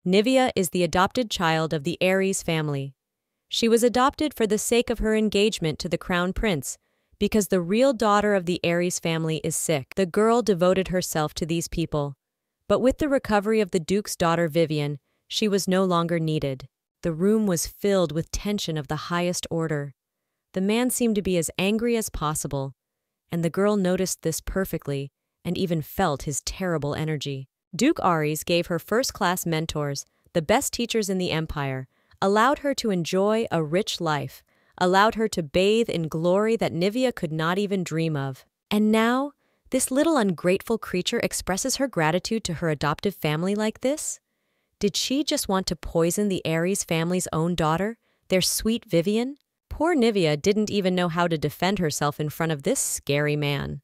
Nivea is the adopted child of the Aries family. She was adopted for the sake of her engagement to the crown prince, because the real daughter of the Aries family is sick. The girl devoted herself to these people. But with the recovery of the duke's daughter Vivian, she was no longer needed. The room was filled with tension of the highest order. The man seemed to be as angry as possible, and the girl noticed this perfectly and even felt his terrible energy. Duke Aries gave her first-class mentors, the best teachers in the empire, allowed her to enjoy a rich life, allowed her to bathe in glory that Nivea could not even dream of. And now, this little ungrateful creature expresses her gratitude to her adoptive family like this? Did she just want to poison the Aries family's own daughter, their sweet Vivian? Poor Nivea didn't even know how to defend herself in front of this scary man.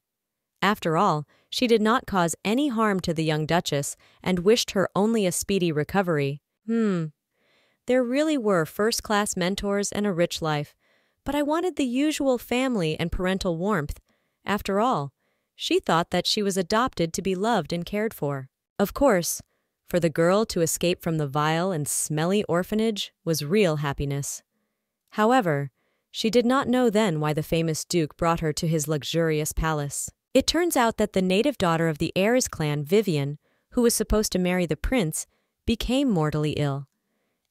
After all, she did not cause any harm to the young duchess and wished her only a speedy recovery. There really were first-class mentors and a rich life, but I wanted the usual family and parental warmth. After all, she thought that she was adopted to be loved and cared for. Of course, for the girl to escape from the vile and smelly orphanage was real happiness. However, she did not know then why the famous duke brought her to his luxurious palace. It turns out that the native daughter of the Aries clan, Vivian, who was supposed to marry the prince, became mortally ill.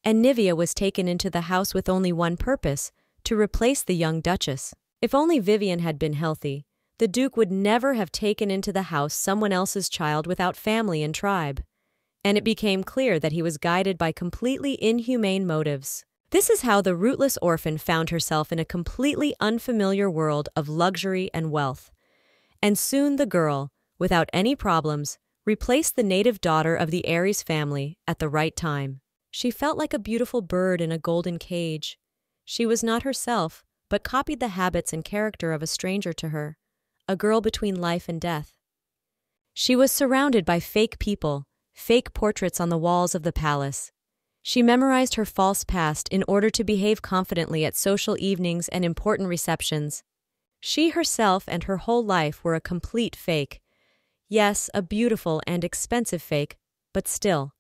And Nivea was taken into the house with only one purpose, to replace the young duchess. If only Vivian had been healthy, the duke would never have taken into the house someone else's child without family and tribe. And it became clear that he was guided by completely inhumane motives. This is how the rootless orphan found herself in a completely unfamiliar world of luxury and wealth. And soon the girl, without any problems, replaced the native daughter of the Aries family at the right time. She felt like a beautiful bird in a golden cage. She was not herself, but copied the habits and character of a stranger to her, a girl between life and death. She was surrounded by fake people, fake portraits on the walls of the palace. She memorized her false past in order to behave confidently at social evenings and important receptions. She herself and her whole life were a complete fake. Yes, a beautiful and expensive fake, but still.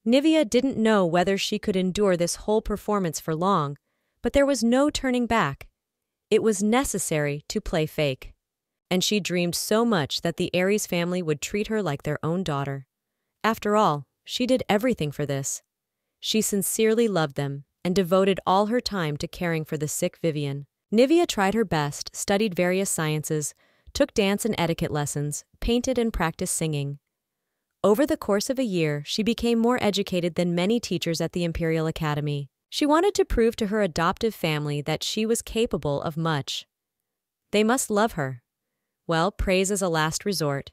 Nivea didn't know whether she could endure this whole performance for long, but there was no turning back. It was necessary to play fake. And she dreamed so much that the Aries family would treat her like their own daughter. After all, she did everything for this. She sincerely loved them and devoted all her time to caring for the sick Vivian. Nivea tried her best, studied various sciences, took dance and etiquette lessons, painted and practiced singing. Over the course of a year, she became more educated than many teachers at the Imperial Academy. She wanted to prove to her adoptive family that she was capable of much. They must love her. Well, praise is a last resort.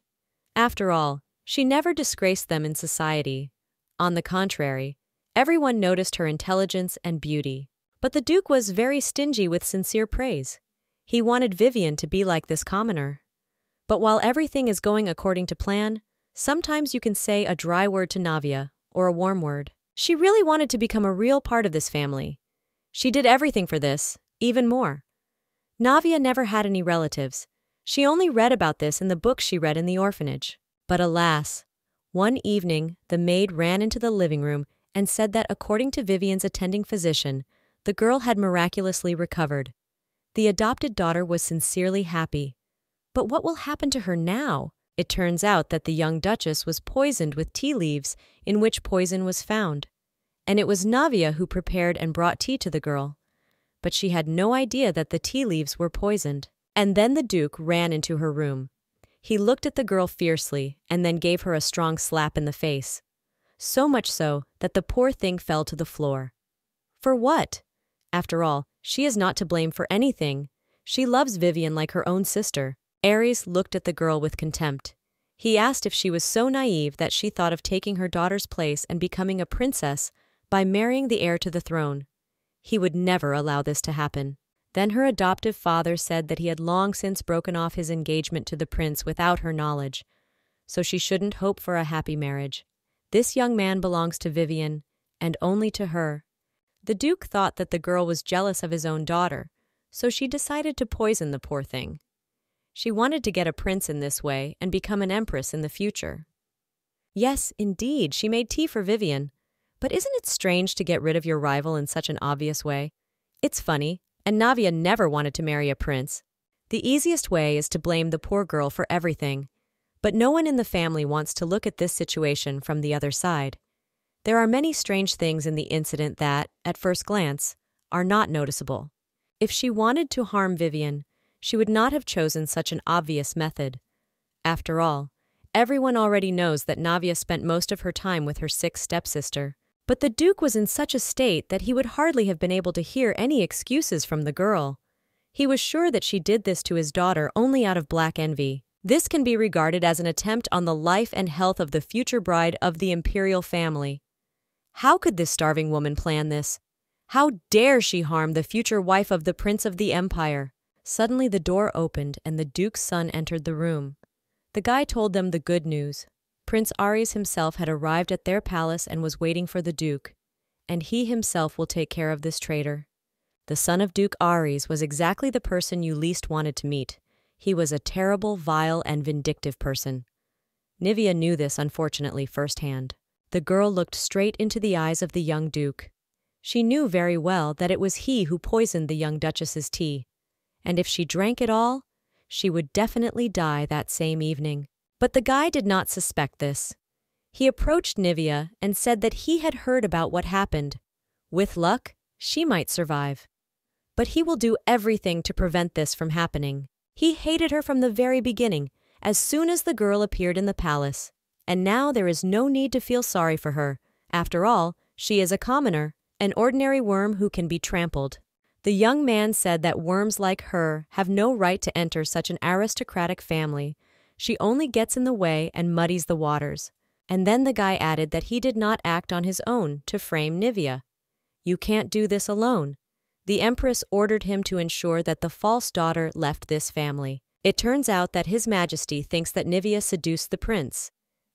After all, she never disgraced them in society. On the contrary, everyone noticed her intelligence and beauty. But the Duke was very stingy with sincere praise. He wanted Vivian to be like this commoner. But while everything is going according to plan, sometimes you can say a dry word to Navia, or a warm word. She really wanted to become a real part of this family. She did everything for this, even more. Navia never had any relatives. She only read about this in the books she read in the orphanage. But alas, one evening the maid ran into the living room and said that according to Vivian's attending physician, the girl had miraculously recovered. The adopted daughter was sincerely happy. But what will happen to her now? It turns out that the young duchess was poisoned with tea leaves in which poison was found. And it was Navia who prepared and brought tea to the girl. But she had no idea that the tea leaves were poisoned. And then the Duke ran into her room. He looked at the girl fiercely and then gave her a strong slap in the face. So much so that the poor thing fell to the floor. For what? After all, she is not to blame for anything. She loves Vivian like her own sister. Aries looked at the girl with contempt. He asked if she was so naive that she thought of taking her daughter's place and becoming a princess by marrying the heir to the throne. He would never allow this to happen. Then her adoptive father said that he had long since broken off his engagement to the prince without her knowledge, so she shouldn't hope for a happy marriage. This young man belongs to Vivian, and only to her. The Duke thought that the girl was jealous of his own daughter, so she decided to poison the poor thing. She wanted to get a prince in this way and become an empress in the future. Yes, indeed, she made tea for Vivian. But isn't it strange to get rid of your rival in such an obvious way? It's funny, and Navia never wanted to marry a prince. The easiest way is to blame the poor girl for everything. But no one in the family wants to look at this situation from the other side. There are many strange things in the incident that, at first glance, are not noticeable. If she wanted to harm Vivian, she would not have chosen such an obvious method. After all, everyone already knows that Navia spent most of her time with her sick stepsister. But the Duke was in such a state that he would hardly have been able to hear any excuses from the girl. He was sure that she did this to his daughter only out of black envy. This can be regarded as an attempt on the life and health of the future bride of the imperial family. How could this starving woman plan this? How dare she harm the future wife of the Prince of the Empire? Suddenly the door opened and the Duke's son entered the room. The guy told them the good news. Prince Aries himself had arrived at their palace and was waiting for the Duke, and he himself will take care of this traitor. The son of Duke Aries was exactly the person you least wanted to meet. He was a terrible, vile, and vindictive person. Nivea knew this, unfortunately, firsthand. The girl looked straight into the eyes of the young Duke. She knew very well that it was he who poisoned the young Duchess's tea, and if she drank it all, she would definitely die that same evening. But the guy did not suspect this. He approached Nivea and said that he had heard about what happened. With luck, she might survive. But he will do everything to prevent this from happening. He hated her from the very beginning, as soon as the girl appeared in the palace. And now there is no need to feel sorry for her. After all, she is a commoner, an ordinary worm who can be trampled. The young man said that worms like her have no right to enter such an aristocratic family. She only gets in the way and muddies the waters. And then the guy added that he did not act on his own to frame Nivea. You can't do this alone. The Empress ordered him to ensure that the false daughter left this family. It turns out that His Majesty thinks that Nivea seduced the prince,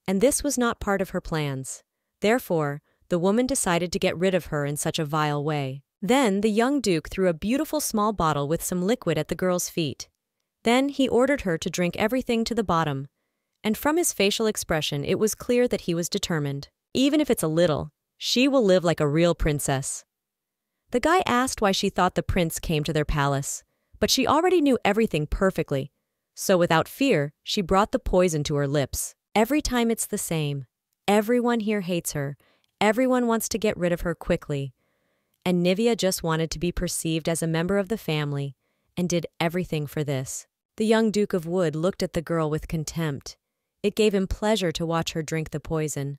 and this was not part of her plans. Therefore, the woman decided to get rid of her in such a vile way. Then the young Duke threw a beautiful small bottle with some liquid at the girl's feet. Then he ordered her to drink everything to the bottom, and from his facial expression it was clear that he was determined. Even if it's a little, she will live like a real princess. The guy asked why she thought the prince came to their palace, but she already knew everything perfectly, so without fear, she brought the poison to her lips. Every time it's the same. Everyone here hates her. Everyone wants to get rid of her quickly. And Nivea just wanted to be perceived as a member of the family and did everything for this. The young Duke of Wood looked at the girl with contempt. It gave him pleasure to watch her drink the poison.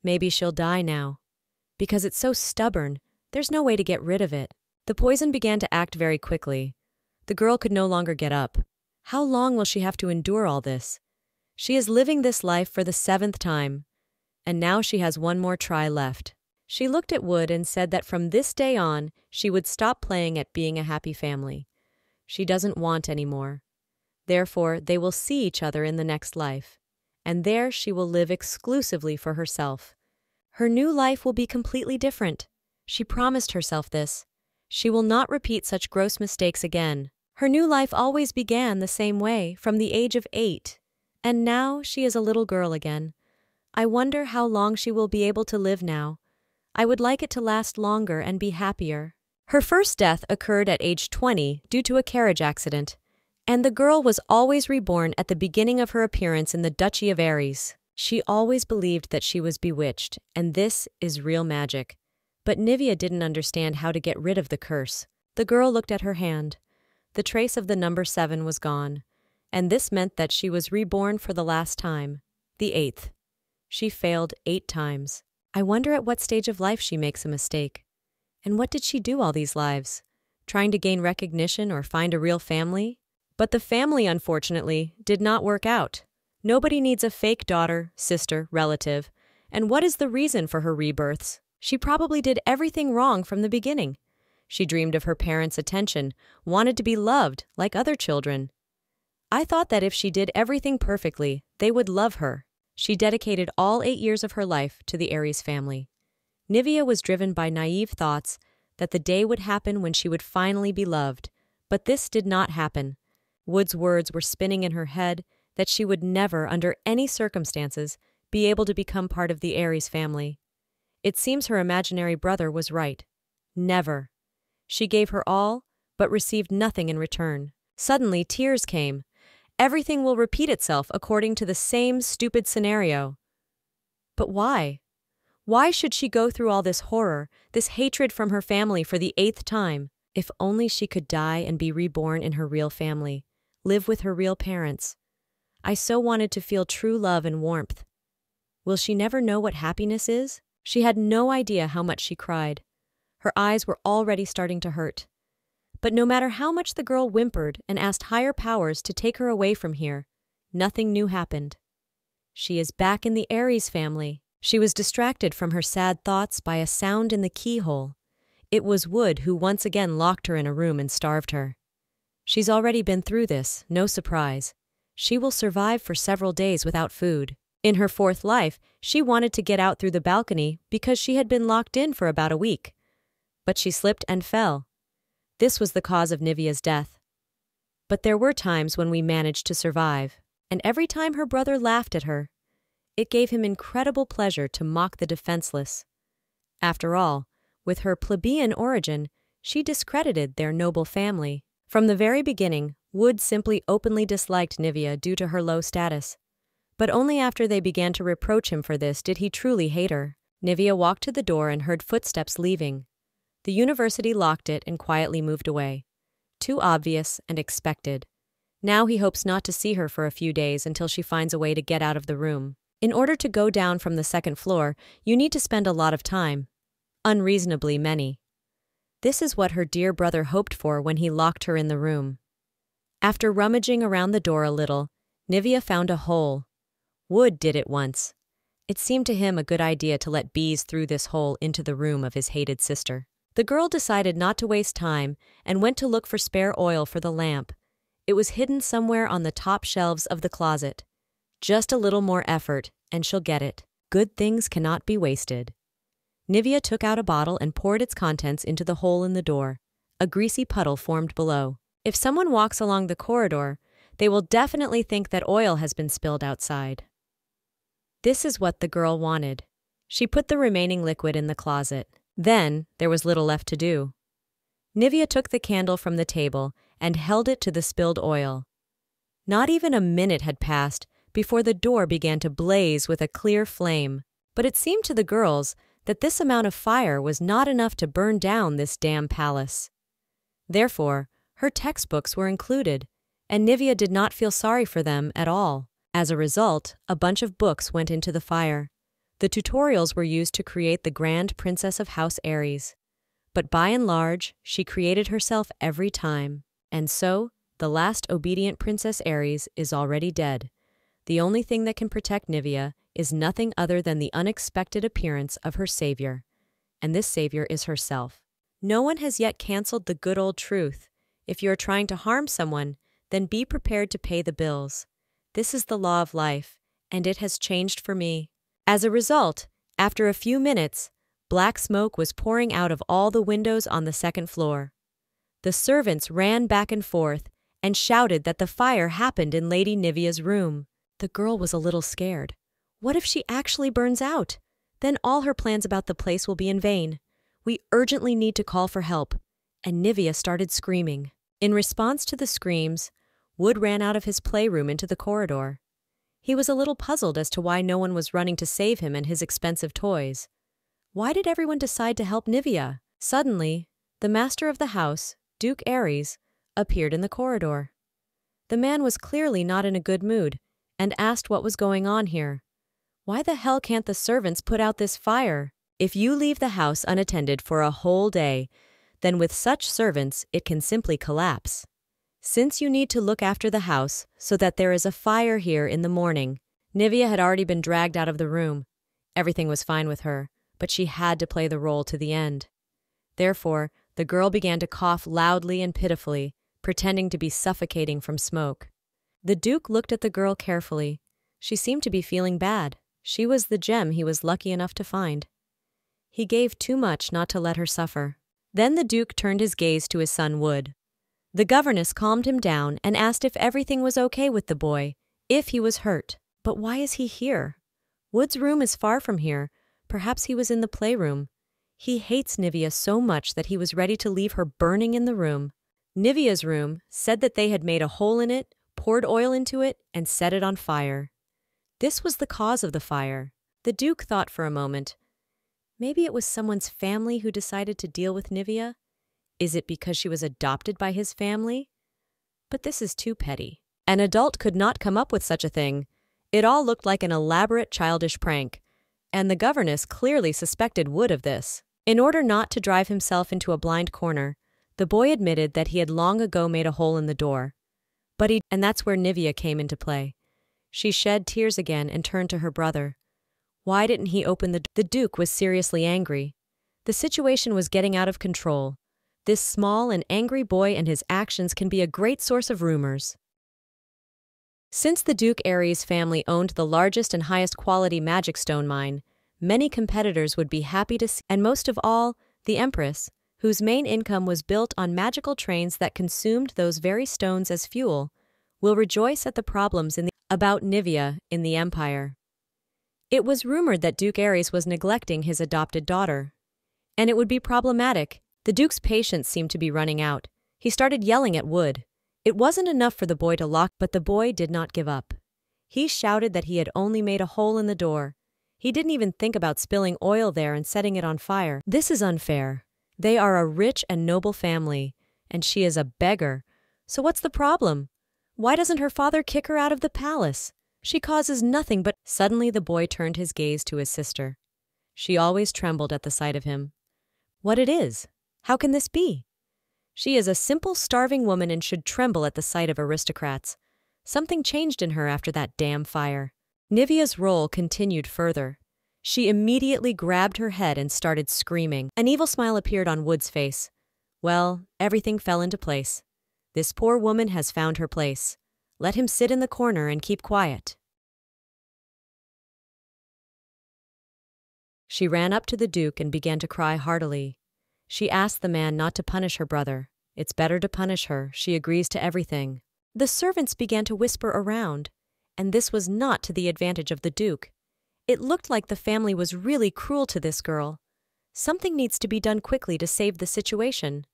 Maybe she'll die now. Because it's so stubborn, there's no way to get rid of it. The poison began to act very quickly. The girl could no longer get up. How long will she have to endure all this? She is living this life for the 7th time, and now she has one more try left. She looked at Wood and said that from this day on, she would stop playing at being a happy family. She doesn't want any more. Therefore, they will see each other in the next life, and there she will live exclusively for herself. Her new life will be completely different. She promised herself this. She will not repeat such gross mistakes again. Her new life always began the same way, from the age of 8. And now she is a little girl again. I wonder how long she will be able to live now. I would like it to last longer and be happier. Her first death occurred at age 20 due to a carriage accident, and the girl was always reborn at the beginning of her appearance in the Duchy of Aries. She always believed that she was bewitched, and this is real magic. But Nivea didn't understand how to get rid of the curse. The girl looked at her hand. The trace of the number 7 was gone, and this meant that she was reborn for the last time, the 8th. She failed 8 times. I wonder at what stage of life she makes a mistake. And what did she do all these lives? Trying to gain recognition or find a real family? But the family, unfortunately, did not work out. Nobody needs a fake daughter, sister, relative. And what is the reason for her rebirths? She probably did everything wrong from the beginning. She dreamed of her parents' attention, wanted to be loved like other children. I thought that if she did everything perfectly, they would love her. She dedicated all 8 years of her life to the Aries family. Nivea was driven by naive thoughts that the day would happen when she would finally be loved, but this did not happen. Wood's words were spinning in her head that she would never, under any circumstances, be able to become part of the Aries family. It seems her imaginary brother was right. Never. She gave her all, but received nothing in return. Suddenly, tears came. Everything will repeat itself according to the same stupid scenario. But why? Why should she go through all this horror, this hatred from her family for the 8th time? If only she could die and be reborn in her real family, live with her real parents. I so wanted to feel true love and warmth. Will she never know what happiness is? She had no idea how much she cried. Her eyes were already starting to hurt. But no matter how much the girl whimpered and asked higher powers to take her away from here, nothing new happened. She is back in the Aries family. She was distracted from her sad thoughts by a sound in the keyhole. It was Wood who once again locked her in a room and starved her. She's already been through this, no surprise. She will survive for several days without food. In her 4th life, she wanted to get out through the balcony because she had been locked in for about a week. But she slipped and fell. This was the cause of Nivea's death. But there were times when we managed to survive, and every time her brother laughed at her, it gave him incredible pleasure to mock the defenseless. After all, with her plebeian origin, she discredited their noble family. From the very beginning, Wood simply openly disliked Nivea due to her low status. But only after they began to reproach him for this did he truly hate her. Nivea walked to the door and heard footsteps leaving. The university locked it and quietly moved away. Too obvious and expected. Now he hopes not to see her for a few days until she finds a way to get out of the room. In order to go down from the 2nd floor, you need to spend a lot of time. Unreasonably many. This is what her dear brother hoped for when he locked her in the room. After rummaging around the door a little, Nivea found a hole. Wood did it once. It seemed to him a good idea to let bees through this hole into the room of his hated sister. The girl decided not to waste time and went to look for spare oil for the lamp. It was hidden somewhere on the top shelves of the closet. Just a little more effort, and she'll get it. Good things cannot be wasted. Nivea took out a bottle and poured its contents into the hole in the door. A greasy puddle formed below. If someone walks along the corridor, they will definitely think that oil has been spilled outside. This is what the girl wanted. She put the remaining liquid in the closet. Then, there was little left to do. Nivea took the candle from the table and held it to the spilled oil. Not even a minute had passed before the door began to blaze with a clear flame. But it seemed to the girls that this amount of fire was not enough to burn down this damn palace. Therefore, her textbooks were included, and Nivea did not feel sorry for them at all. As a result, a bunch of books went into the fire. The tutorials were used to create the Grand Princess of House Aries. But by and large, she created herself every time. And so, the last obedient Princess Aries is already dead. The only thing that can protect Nivea is nothing other than the unexpected appearance of her savior. And this savior is herself. No one has yet canceled the good old truth. If you are trying to harm someone, then be prepared to pay the bills. This is the law of life, and it has changed for me. As a result, after a few minutes, black smoke was pouring out of all the windows on the 2nd floor. The servants ran back and forth and shouted that the fire happened in Lady Nivea's room. The girl was a little scared. What if she actually burns out? Then all her plans about the place will be in vain. We urgently need to call for help. And Nivea started screaming. In response to the screams, Wood ran out of his playroom into the corridor. He was a little puzzled as to why no one was running to save him and his expensive toys. Why did everyone decide to help Nivea? Suddenly, the master of the house, Duke Aries, appeared in the corridor. The man was clearly not in a good mood and asked what was going on here. Why the hell can't the servants put out this fire? If you leave the house unattended for a whole day, then with such servants it can simply collapse. Since you need to look after the house so that there is a fire here in the morning. Nivea had already been dragged out of the room. Everything was fine with her, but she had to play the role to the end. Therefore, the girl began to cough loudly and pitifully, pretending to be suffocating from smoke. The Duke looked at the girl carefully. She seemed to be feeling bad. She was the gem he was lucky enough to find. He gave too much not to let her suffer. Then the Duke turned his gaze to his son Wood. The governess calmed him down and asked if everything was okay with the boy, if he was hurt. But why is he here? Wood's room is far from here, Perhaps he was in the playroom. He hates Nivea so much that he was ready to leave her burning in the room. Nivea's room said that they had made a hole in it, poured oil into it, and set it on fire. This was the cause of the fire. The Duke thought for a moment. Maybe it was someone's family who decided to deal with Nivea? Is it because she was adopted by his family? But this is too petty. An adult could not come up with such a thing. It all looked like an elaborate childish prank, and the governess clearly suspected Wood of this. In order not to drive himself into a blind corner, the boy admitted that he had long ago made a hole in the door. And that's where Nivea came into play. She shed tears again and turned to her brother. Why didn't he open the door? The Duke was seriously angry. The situation was getting out of control. This small and angry boy and his actions can be a great source of rumors. Since the Duke Aries family owned the largest and highest quality magic stone mine, many competitors would be happy to see, and most of all, the Empress, whose main income was built on magical trains that consumed those very stones as fuel, will rejoice at the problems about Nivea in the Empire. It was rumored that Duke Aries was neglecting his adopted daughter. And it would be problematic. The Duke's patience seemed to be running out. He started yelling at Wood. It wasn't enough for the boy to lock, but the boy did not give up. He shouted that he had only made a hole in the door. He didn't even think about spilling oil there and setting it on fire. This is unfair. They are a rich and noble family, and she is a beggar. So what's the problem? Why doesn't her father kick her out of the palace? She causes nothing but— Suddenly the boy turned his gaze to his sister. She always trembled at the sight of him. What it is? How can this be? She is a simple, starving woman and should tremble at the sight of aristocrats. Something changed in her after that damn fire. Nivea's role continued further. She immediately grabbed her head and started screaming. An evil smile appeared on Wood's face. Well, everything fell into place. This poor woman has found her place. Let him sit in the corner and keep quiet. She ran up to the Duke and began to cry heartily. She asked the man not to punish her brother. It's better to punish her. She agrees to everything. The servants began to whisper around, and this was not to the advantage of the Duke. It looked like the family was really cruel to this girl. Something needs to be done quickly to save the situation.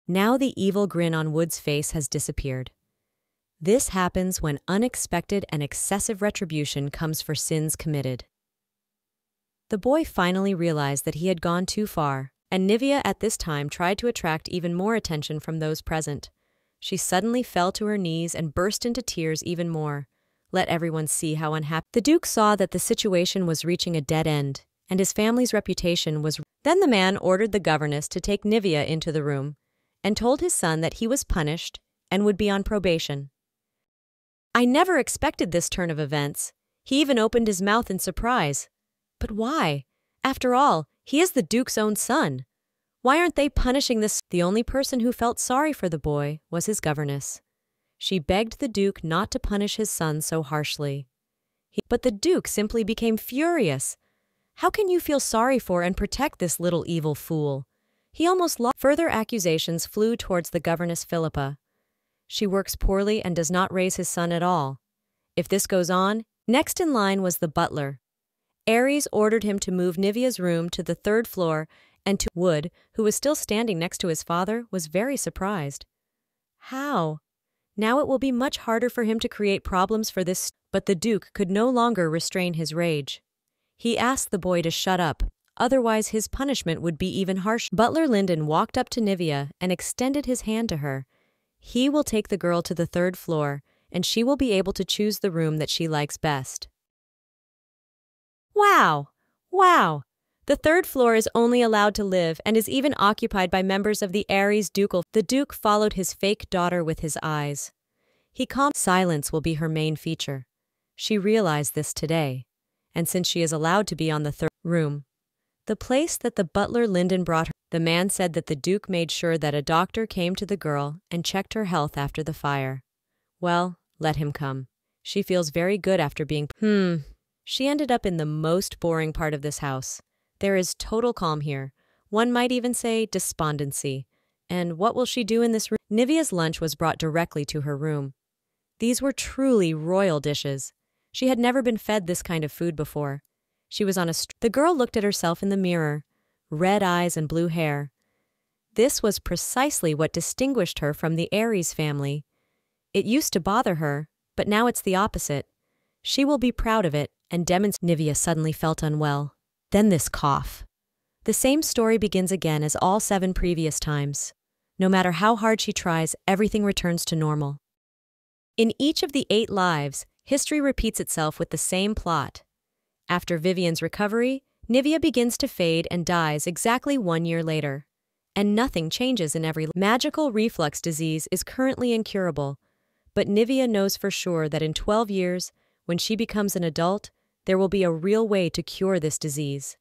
Now the evil grin on Wood's face has disappeared. This happens when unexpected and excessive retribution comes for sins committed. The boy finally realized that he had gone too far, and Nivea at this time tried to attract even more attention from those present. She suddenly fell to her knees and burst into tears even more. Let everyone see how unhappy. The Duke saw that the situation was reaching a dead end, and his family's reputation was— Then the man ordered the governess to take Nivea into the room, and told his son that he was punished and would be on probation. I never expected this turn of events. He even opened his mouth in surprise. But why? After all, he is the Duke's own son. Why aren't they punishing this? The only person who felt sorry for the boy was his governess. She begged the Duke not to punish his son so harshly. But the Duke simply became furious. How can you feel sorry for and protect this little evil fool? He almost lost. Further accusations flew towards the governess Philippa. She works poorly and does not raise his son at all. If this goes on, next in line was the butler. Aries ordered him to move Nivea's room to the 3rd floor, and Wood, who was still standing next to his father, was very surprised. How? Now it will be much harder for him to create problems for this— But the Duke could no longer restrain his rage. He asked the boy to shut up, otherwise his punishment would be even harsher. Butler Lyndon walked up to Nivea and extended his hand to her. He will take the girl to the 3rd floor, and she will be able to choose the room that she likes best. Wow! Wow! The 3rd floor is only allowed to live and is even occupied by members of the Aries ducal. The Duke followed his fake daughter with his eyes. Silence will be her main feature. She realized this today, and since she is allowed to be on the 3rd room, the place that the butler Lyndon brought her, the man said that the Duke made sure that a doctor came to the girl and checked her health after the fire. Well, let him come. She feels very good after being— She ended up in the most boring part of this house. There is total calm here. One might even say despondency. And what will she do in this room? Nivea's lunch was brought directly to her room. These were truly royal dishes. She had never been fed this kind of food before. She was on a The girl looked at herself in the mirror, red eyes and blue hair. This was precisely what distinguished her from the Aries family. It used to bother her, but now it's the opposite. She will be proud of it and demonstrate. Nivea suddenly felt unwell. Then this cough. The same story begins again as all 7 previous times. No matter how hard she tries, everything returns to normal. In each of the 8 lives, history repeats itself with the same plot. After Vivian's recovery, Nivea begins to fade and dies exactly 1 year later. And nothing changes in every magical reflux disease is currently incurable. But Nivea knows for sure that in 12 years, when she becomes an adult, there will be a real way to cure this disease.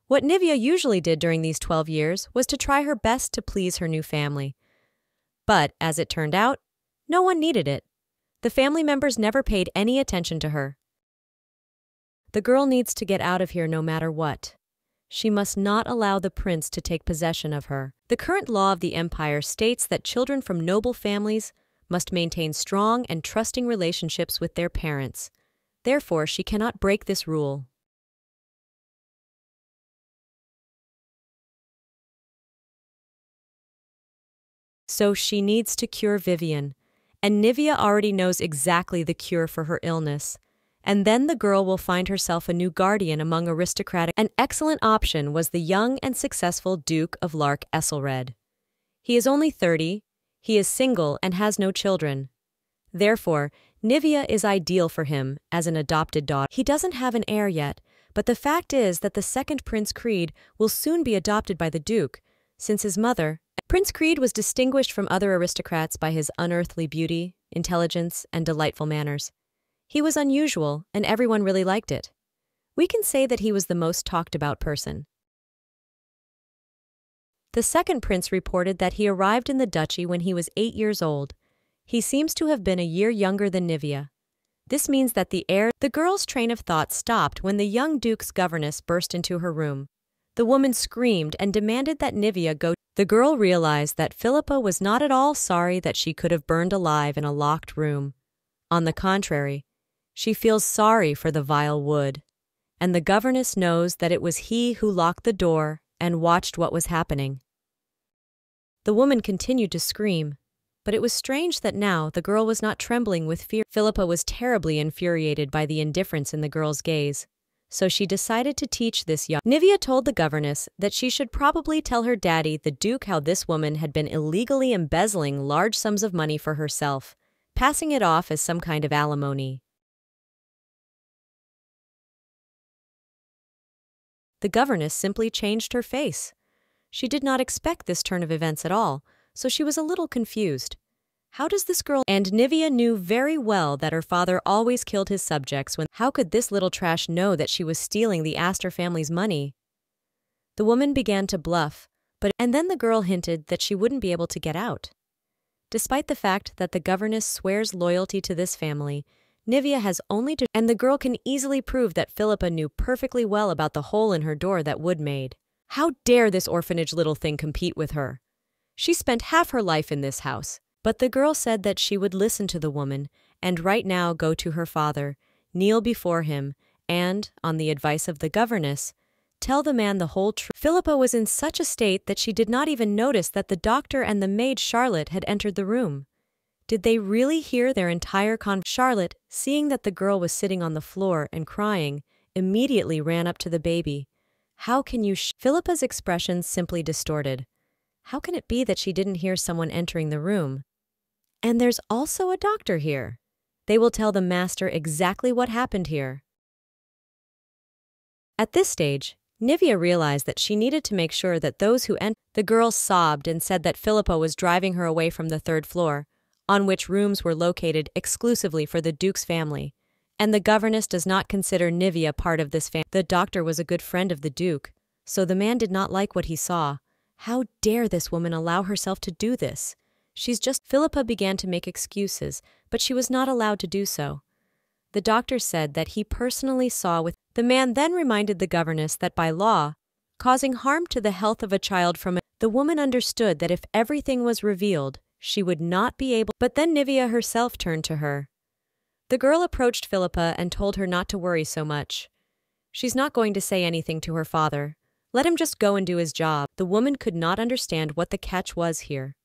What Nivea usually did during these 12 years was to try her best to please her new family. But, as it turned out, no one needed it. The family members never paid any attention to her. The girl needs to get out of here no matter what. She must not allow the prince to take possession of her. The current law of the empire states that children from noble families must maintain strong and trusting relationships with their parents. Therefore, she cannot break this rule. So she needs to cure Vivian, and Nivea already knows exactly the cure for her illness. And then the girl will find herself a new guardian among aristocratic. An excellent option was the young and successful Duke of Lark Esselred. He is only 30, he is single and has no children. Therefore, Nivea is ideal for him as an adopted daughter. He doesn't have an heir yet, but the fact is that the second Prince Creed will soon be adopted by the Duke, since his mother. Prince Creed was distinguished from other aristocrats by his unearthly beauty, intelligence, and delightful manners. He was unusual, and everyone really liked it. We can say that he was the most talked about person. The second prince reported that he arrived in the duchy when he was 8 years old. He seems to have been a year younger than Nivea. This means that the girl's train of thought stopped when the young duke's governess burst into her room. The woman screamed and demanded that Nivea go. The girl realized that Philippa was not at all sorry that she could have burned alive in a locked room. On the contrary, she feels sorry for the vile wood, and the governess knows that it was he who locked the door and watched what was happening. The woman continued to scream, but it was strange that now the girl was not trembling with fear. Philippa was terribly infuriated by the indifference in the girl's gaze, so she decided to teach this young. Nivea told the governess that she should probably tell her daddy, the Duke, how this woman had been illegally embezzling large sums of money for herself, passing it off as some kind of alimony. The governess simply changed her face. She did not expect this turn of events at all, so she was a little confused. How does this girl— And Nivea knew very well that her father always killed his subjects when— How could this little trash know that she was stealing the Astor family's money? The woman began to bluff, and then the girl hinted that she wouldn't be able to get out. Despite the fact that the governess swears loyalty to this family, Nivea has only to— And the girl can easily prove that Philippa knew perfectly well about the hole in her door that Wood made. How dare this orphanage little thing compete with her? She spent half her life in this house. But the girl said that she would listen to the woman and right now go to her father, kneel before him, and, on the advice of the governess, tell the man the whole truth. Philippa was in such a state that she did not even notice that the doctor and the maid Charlotte had entered the room. Did they really hear their entire conversation? Charlotte, seeing that the girl was sitting on the floor and crying, immediately ran up to the baby. How can you— Philippa's expression simply distorted. How can it be that she didn't hear someone entering the room? And there's also a doctor here. They will tell the master exactly what happened here. At this stage, Nivea realized that she needed to make sure that those who entered— The girl sobbed and said that Philippa was driving her away from the 3rd floor, on which rooms were located exclusively for the Duke's family, and the governess does not consider Nivea part of this family. The doctor was a good friend of the Duke, so the man did not like what he saw. How dare this woman allow herself to do this? She's just— Philippa began to make excuses, but she was not allowed to do so. The doctor said that he personally saw with— The man then reminded the governess that by law, causing harm to the health of a child from a— The woman understood that if everything was revealed, she would not be able— But then Nivea herself turned to her. The girl approached Philippa and told her not to worry so much. She's not going to say anything to her father. Let him just go and do his job. The woman could not understand what the catch was here.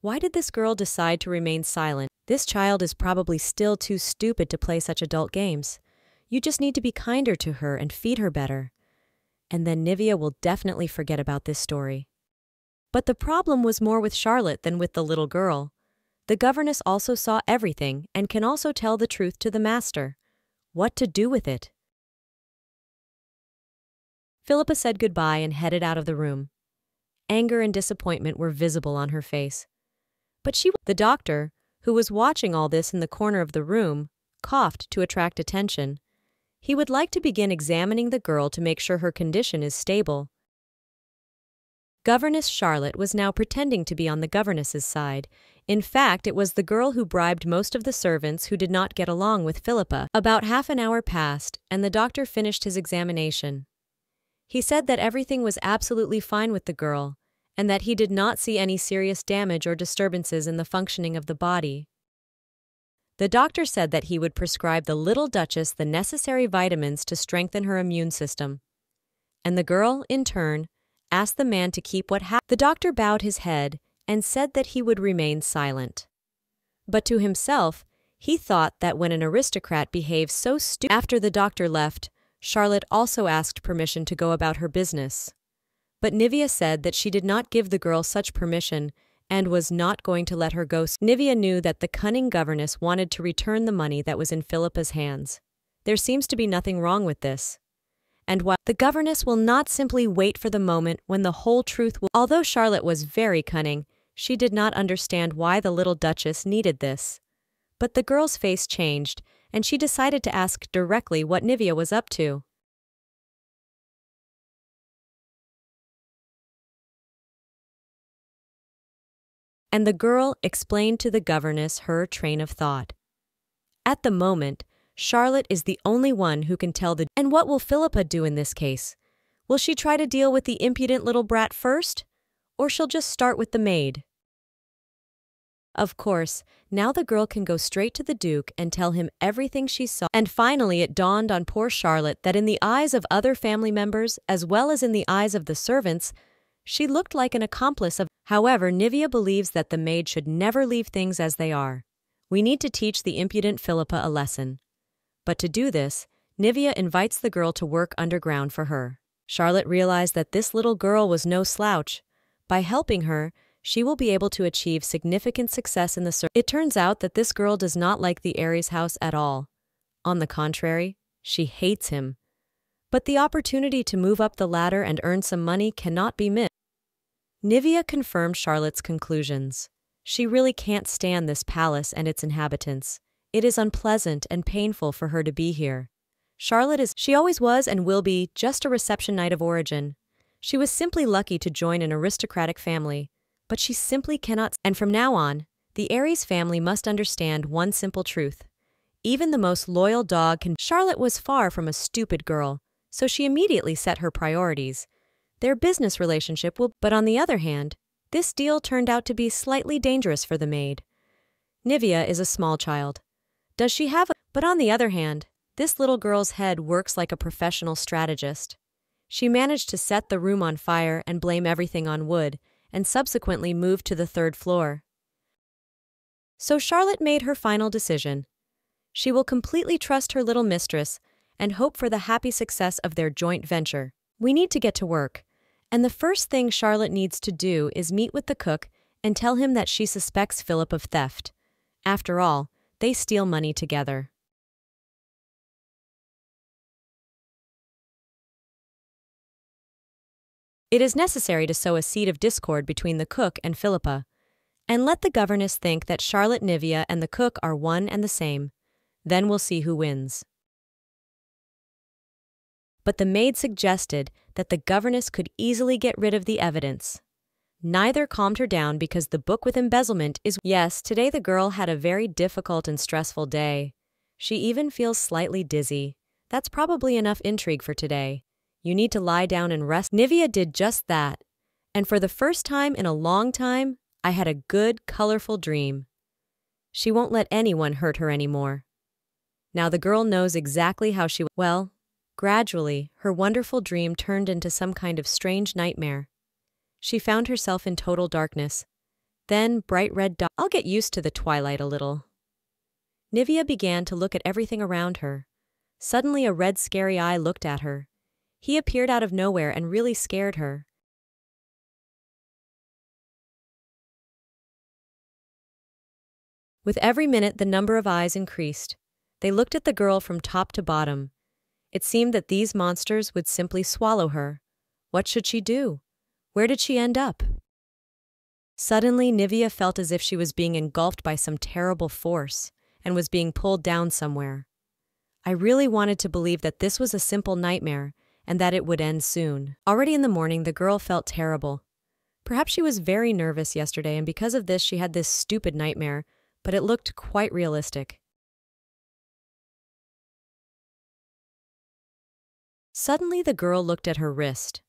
Why did this girl decide to remain silent? This child is probably still too stupid to play such adult games. You just need to be kinder to her and feed her better. And then Nivea will definitely forget about this story. But the problem was more with Charlotte than with the little girl. The governess also saw everything and can also tell the truth to the master. What to do with it? Philippa said goodbye and headed out of the room. Anger and disappointment were visible on her face. But the doctor, who was watching all this in the corner of the room, coughed to attract attention. He would like to begin examining the girl to make sure her condition is stable. Governess Charlotte was now pretending to be on the governess's side. In fact, it was the girl who bribed most of the servants who did not get along with Philippa. About half an hour passed, and the doctor finished his examination. He said that everything was absolutely fine with the girl, and that he did not see any serious damage or disturbances in the functioning of the body. The doctor said that he would prescribe the little duchess the necessary vitamins to strengthen her immune system. And the girl, in turn, asked the man to keep what happened. The doctor bowed his head and said that he would remain silent. But to himself, he thought that when an aristocrat behaves so stupidly. After the doctor left, Charlotte also asked permission to go about her business. But Nivea said that she did not give the girl such permission and was not going to let her go. Nivea knew that the cunning governess wanted to return the money that was in Philippa's hands. There seems to be nothing wrong with this. And while the governess will not simply wait for the moment when the whole truth will. Although Charlotte was very cunning, she did not understand why the little duchess needed this. But the girl's face changed, and she decided to ask directly what Nivea was up to. And the girl explained to the governess her train of thought. At the moment, Charlotte is the only one who can tell the. And what will Philippa do in this case? Will she try to deal with the impudent little brat first? Or she'll just start with the maid? Of course, now the girl can go straight to the Duke and tell him everything she saw. And finally it dawned on poor Charlotte that in the eyes of other family members, as well as in the eyes of the servants, she looked like an accomplice of. However, Nivea believes that the maid should never leave things as they are. We need to teach the impudent Philippa a lesson. But to do this, Nivea invites the girl to work underground for her. Charlotte realized that this little girl was no slouch. By helping her, she will be able to achieve significant success in the service. It turns out that this girl does not like the Aries house at all. On the contrary, she hates him. But the opportunity to move up the ladder and earn some money cannot be missed. Nivea confirmed Charlotte's conclusions. She really can't stand this palace and its inhabitants. It is unpleasant and painful for her to be here. She always was and will be just a reception knight of origin. She was simply lucky to join an aristocratic family, but she simply cannot. And from now on, the Aries family must understand one simple truth. Even the most loyal dog can. Charlotte was far from a stupid girl, so she immediately set her priorities. Their business relationship will. But on the other hand, this deal turned out to be slightly dangerous for the maid. Nivea is a small child. Does she have a. But on the other hand, this little girl's head works like a professional strategist. She managed to set the room on fire and blame everything on Wood, and subsequently moved to the 3rd floor. So Charlotte made her final decision. She will completely trust her little mistress and hope for the happy success of their joint venture. We need to get to work, and the first thing Charlotte needs to do is meet with the cook and tell him that she suspects Philip of theft. After all, they steal money together. It is necessary to sow a seed of discord between the cook and Philippa, and let the governess think that Charlotte, Nivea, and the cook are one and the same. Then we'll see who wins. But the maid suggested that the governess could easily get rid of the evidence. Neither calmed her down because the book with embezzlement is. Yes, today the girl had a very difficult and stressful day. She even feels slightly dizzy. That's probably enough intrigue for today. You need to lie down and rest. Nivea did just that. And for the first time in a long time, I had a good, colorful dream. She won't let anyone hurt her anymore. Now the girl knows exactly how she. Well, gradually, her wonderful dream turned into some kind of strange nightmare. She found herself in total darkness. Then bright red dots. I'll get used to the twilight a little. Nivea began to look at everything around her. Suddenly a red scary eye looked at her. He appeared out of nowhere and really scared her. With every minute the number of eyes increased. They looked at the girl from top to bottom. It seemed that these monsters would simply swallow her. What should she do? Where did she end up? Suddenly, Nivea felt as if she was being engulfed by some terrible force and was being pulled down somewhere. I really wanted to believe that this was a simple nightmare and that it would end soon. Already in the morning, the girl felt terrible. Perhaps she was very nervous yesterday, and because of this she had this stupid nightmare, but it looked quite realistic. Suddenly the girl looked at her wrist.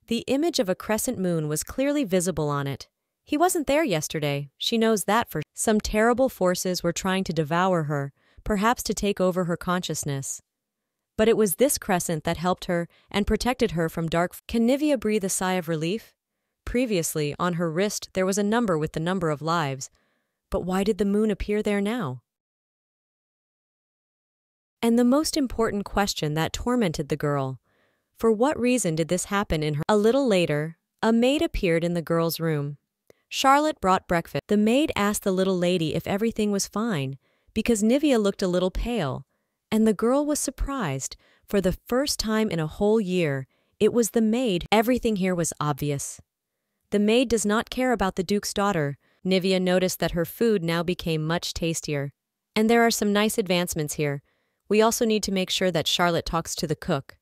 The image of a crescent moon was clearly visible on it. He wasn't there yesterday, she knows that for. Some terrible forces were trying to devour her, perhaps to take over her consciousness. But it was this crescent that helped her and protected her from dark. Can Nivea breathe a sigh of relief? Previously, on her wrist, there was a number with the number of lives. But why did the moon appear there now? And the most important question that tormented the girl: for what reason did this happen in her? A little later, a maid appeared in the girl's room. Charlotte brought breakfast. The maid asked the little lady if everything was fine, because Nivea looked a little pale, and the girl was surprised. For the first time in a whole year, it was the maid. Everything here was obvious. The maid does not care about the Duke's daughter. Nivea noticed that her food now became much tastier. And there are some nice advancements here. We also need to make sure that Charlotte talks to the cook.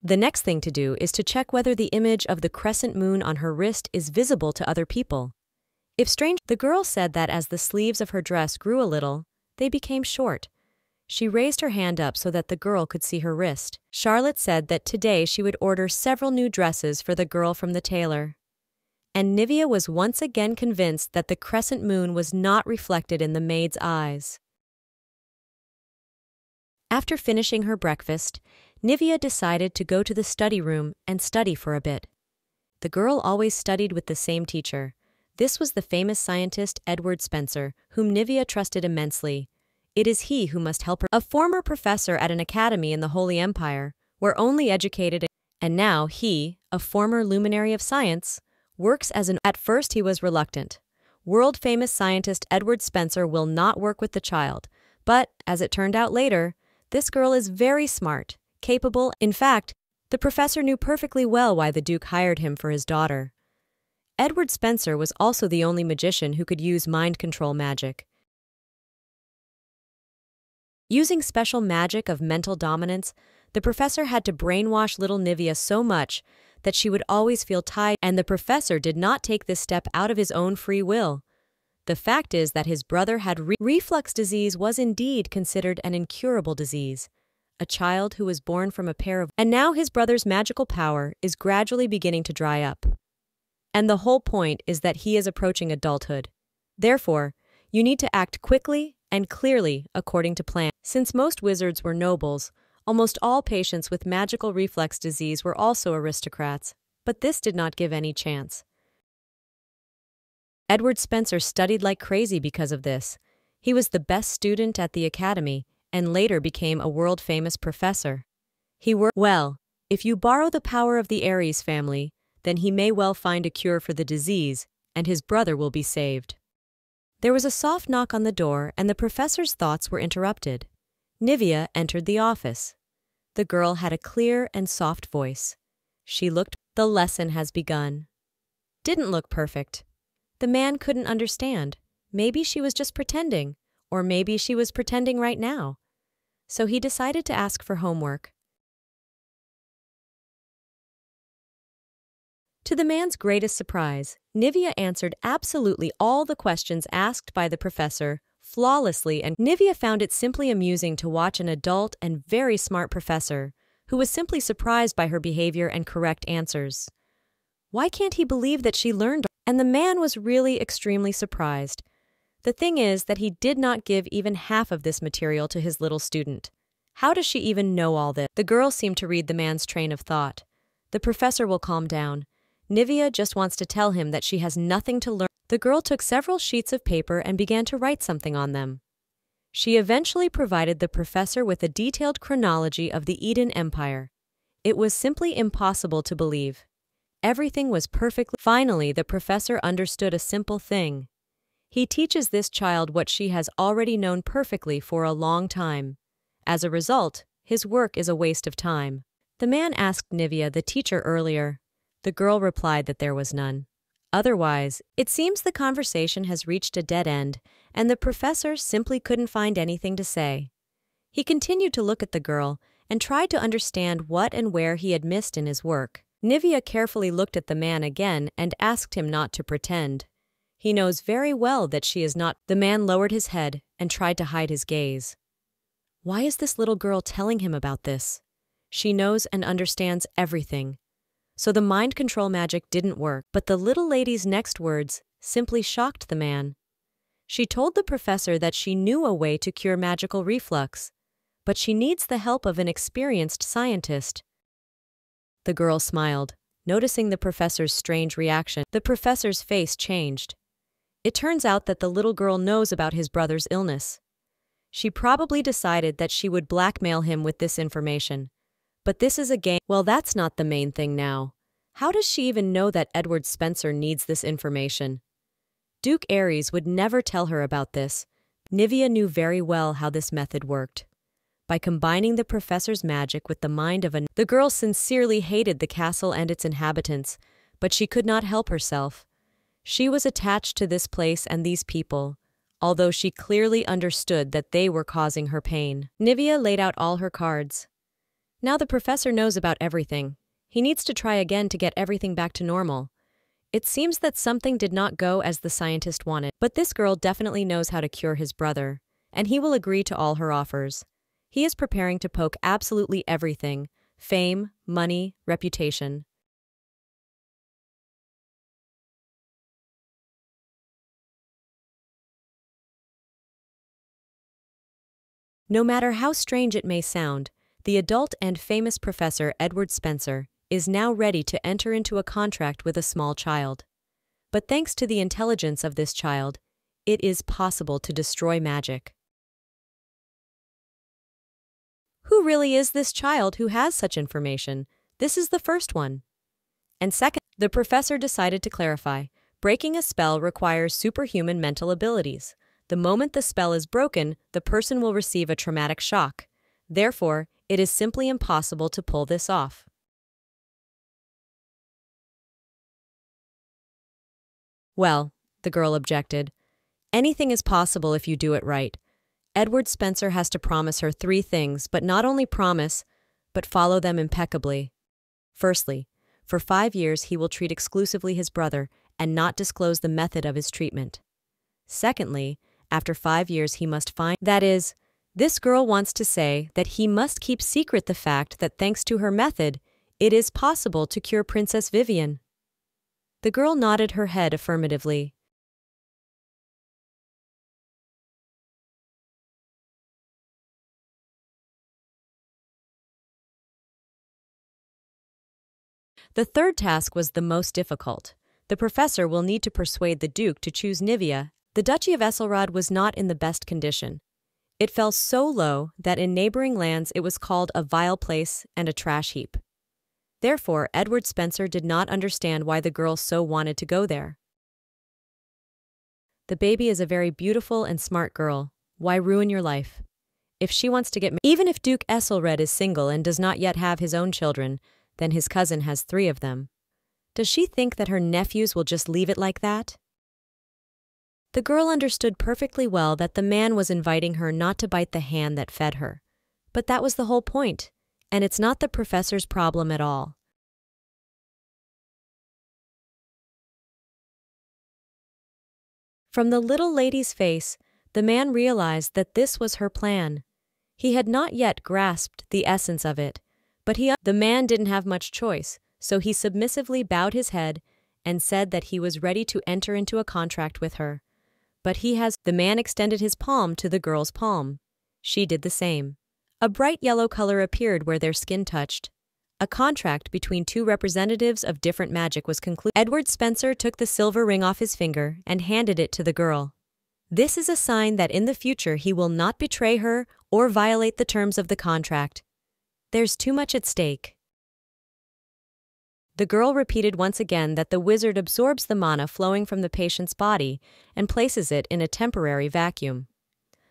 The next thing to do is to check whether the image of the crescent moon on her wrist is visible to other people. If strange, the girl said that as the sleeves of her dress grew a little, they became short. She raised her hand up so that the girl could see her wrist. Charlotte said that today she would order several new dresses for the girl from the tailor. And Nivea was once again convinced that the crescent moon was not reflected in the maid's eyes. After finishing her breakfast, Nivea decided to go to the study room and study for a bit. The girl always studied with the same teacher. This was the famous scientist Edward Spencer, whom Nivea trusted immensely. It is he who must help her. A former professor at an academy in the Holy Empire, where only educated, and now he, a former luminary of science, works as an. At first he was reluctant. World-famous scientist Edward Spencer will not work with the child, but, as it turned out later, this girl is very smart, capable. In fact, the professor knew perfectly well why the Duke hired him for his daughter. Edward Spencer was also the only magician who could use mind control magic. Using special magic of mental dominance, the professor had to brainwash little Nivea so much that she would always feel tired, and the professor did not take this step out of his own free will. The fact is that his brother had reflux disease was indeed considered an incurable disease, a child who was born from a pair of. And now his brother's magical power is gradually beginning to dry up. And the whole point is that he is approaching adulthood. Therefore, you need to act quickly and clearly according to plan. Since most wizards were nobles, almost all patients with magical reflux disease were also aristocrats, but this did not give any chance. Edward Spencer studied like crazy because of this. He was the best student at the academy and later became a world-famous professor. He worked well. If you borrow the power of the Aries family, then he may well find a cure for the disease, and his brother will be saved. There was a soft knock on the door, and the professor's thoughts were interrupted. Nivea entered the office. The girl had a clear and soft voice. She looked. The lesson has begun. Didn't look perfect. The man couldn't understand. Maybe she was just pretending, or maybe she was pretending right now. So he decided to ask for homework. To the man's greatest surprise, Nivea answered absolutely all the questions asked by the professor flawlessly, and Nivea found it simply amusing to watch an adult and very smart professor who was simply surprised by her behavior and correct answers. Why can't he believe that she learned? And the man was really extremely surprised. The thing is that he did not give even half of this material to his little student. How does she even know all this? The girl seemed to read the man's train of thought. The professor will calm down. Nivea just wants to tell him that she has nothing to learn. The girl took several sheets of paper and began to write something on them. She eventually provided the professor with a detailed chronology of the Eden Empire. It was simply impossible to believe. Everything was perfectly. Finally, the professor understood a simple thing. He teaches this child what she has already known perfectly for a long time. As a result, his work is a waste of time. The man asked Nivea the teacher earlier. The girl replied that there was none. Otherwise, it seems the conversation has reached a dead end, and the professor simply couldn't find anything to say. He continued to look at the girl and tried to understand what and where he had missed in his work. Nivea carefully looked at the man again and asked him not to pretend. He knows very well that she is not. The man lowered his head and tried to hide his gaze. Why is this little girl telling him about this? She knows and understands everything. So the mind control magic didn't work, but the little lady's next words simply shocked the man. She told the professor that she knew a way to cure magical reflux, but she needs the help of an experienced scientist. The girl smiled, noticing the professor's strange reaction. The professor's face changed. It turns out that the little girl knows about his brother's illness. She probably decided that she would blackmail him with this information. But this is a game. Well, that's not the main thing now. How does she even know that Edward Spencer needs this information? Duke Aries would never tell her about this. Nivea knew very well how this method worked. By combining the professor's magic with the mind of the girl sincerely hated the castle and its inhabitants, but she could not help herself. She was attached to this place and these people, although she clearly understood that they were causing her pain. Nivea laid out all her cards. Now the professor knows about everything. He needs to try again to get everything back to normal. It seems that something did not go as the scientist wanted, but this girl definitely knows how to cure his brother, and he will agree to all her offers. He is preparing to poke absolutely everything: fame, money, reputation. No matter how strange it may sound, the adult and famous professor Edward Spencer is now ready to enter into a contract with a small child. But thanks to the intelligence of this child, it is possible to destroy magic. Who really is this child who has such information? This is the first one. And second, the professor decided to clarify. Breaking a spell requires superhuman mental abilities. The moment the spell is broken, the person will receive a traumatic shock. Therefore, it is simply impossible to pull this off. Well, the girl objected, anything is possible if you do it right. Edward Spencer has to promise her 3 things, but not only promise, but follow them impeccably. Firstly, for 5 years he will treat exclusively his brother and not disclose the method of his treatment. Secondly, after 5 years he must find, that is, this girl wants to say that he must keep secret the fact that thanks to her method, it is possible to cure Princess Vivian. The girl nodded her head affirmatively. The third task was the most difficult. The professor will need to persuade the Duke to choose Nivea. The Duchy of Esselrod was not in the best condition. It fell so low that in neighboring lands it was called a vile place and a trash heap. Therefore, Edward Spencer did not understand why the girl so wanted to go there. The baby is a very beautiful and smart girl. Why ruin your life? If she wants to get married, even if Duke Esselred is single and does not yet have his own children, then his cousin has 3 of them. Does she think that her nephews will just leave it like that? The girl understood perfectly well that the man was inviting her not to bite the hand that fed her. But that was the whole point, and it's not the professor's problem at all. From the little lady's face, the man realized that this was her plan. He had not yet grasped the essence of it, but the man didn't have much choice, so he submissively bowed his head and said that he was ready to enter into a contract with her. But the man extended his palm to the girl's palm. She did the same. A bright yellow color appeared where their skin touched. A contract between two representatives of different magic was concluded. Edward Spencer took the silver ring off his finger and handed it to the girl. This is a sign that in the future he will not betray her or violate the terms of the contract. There's too much at stake. The girl repeated once again that the wizard absorbs the mana flowing from the patient's body and places it in a temporary vacuum.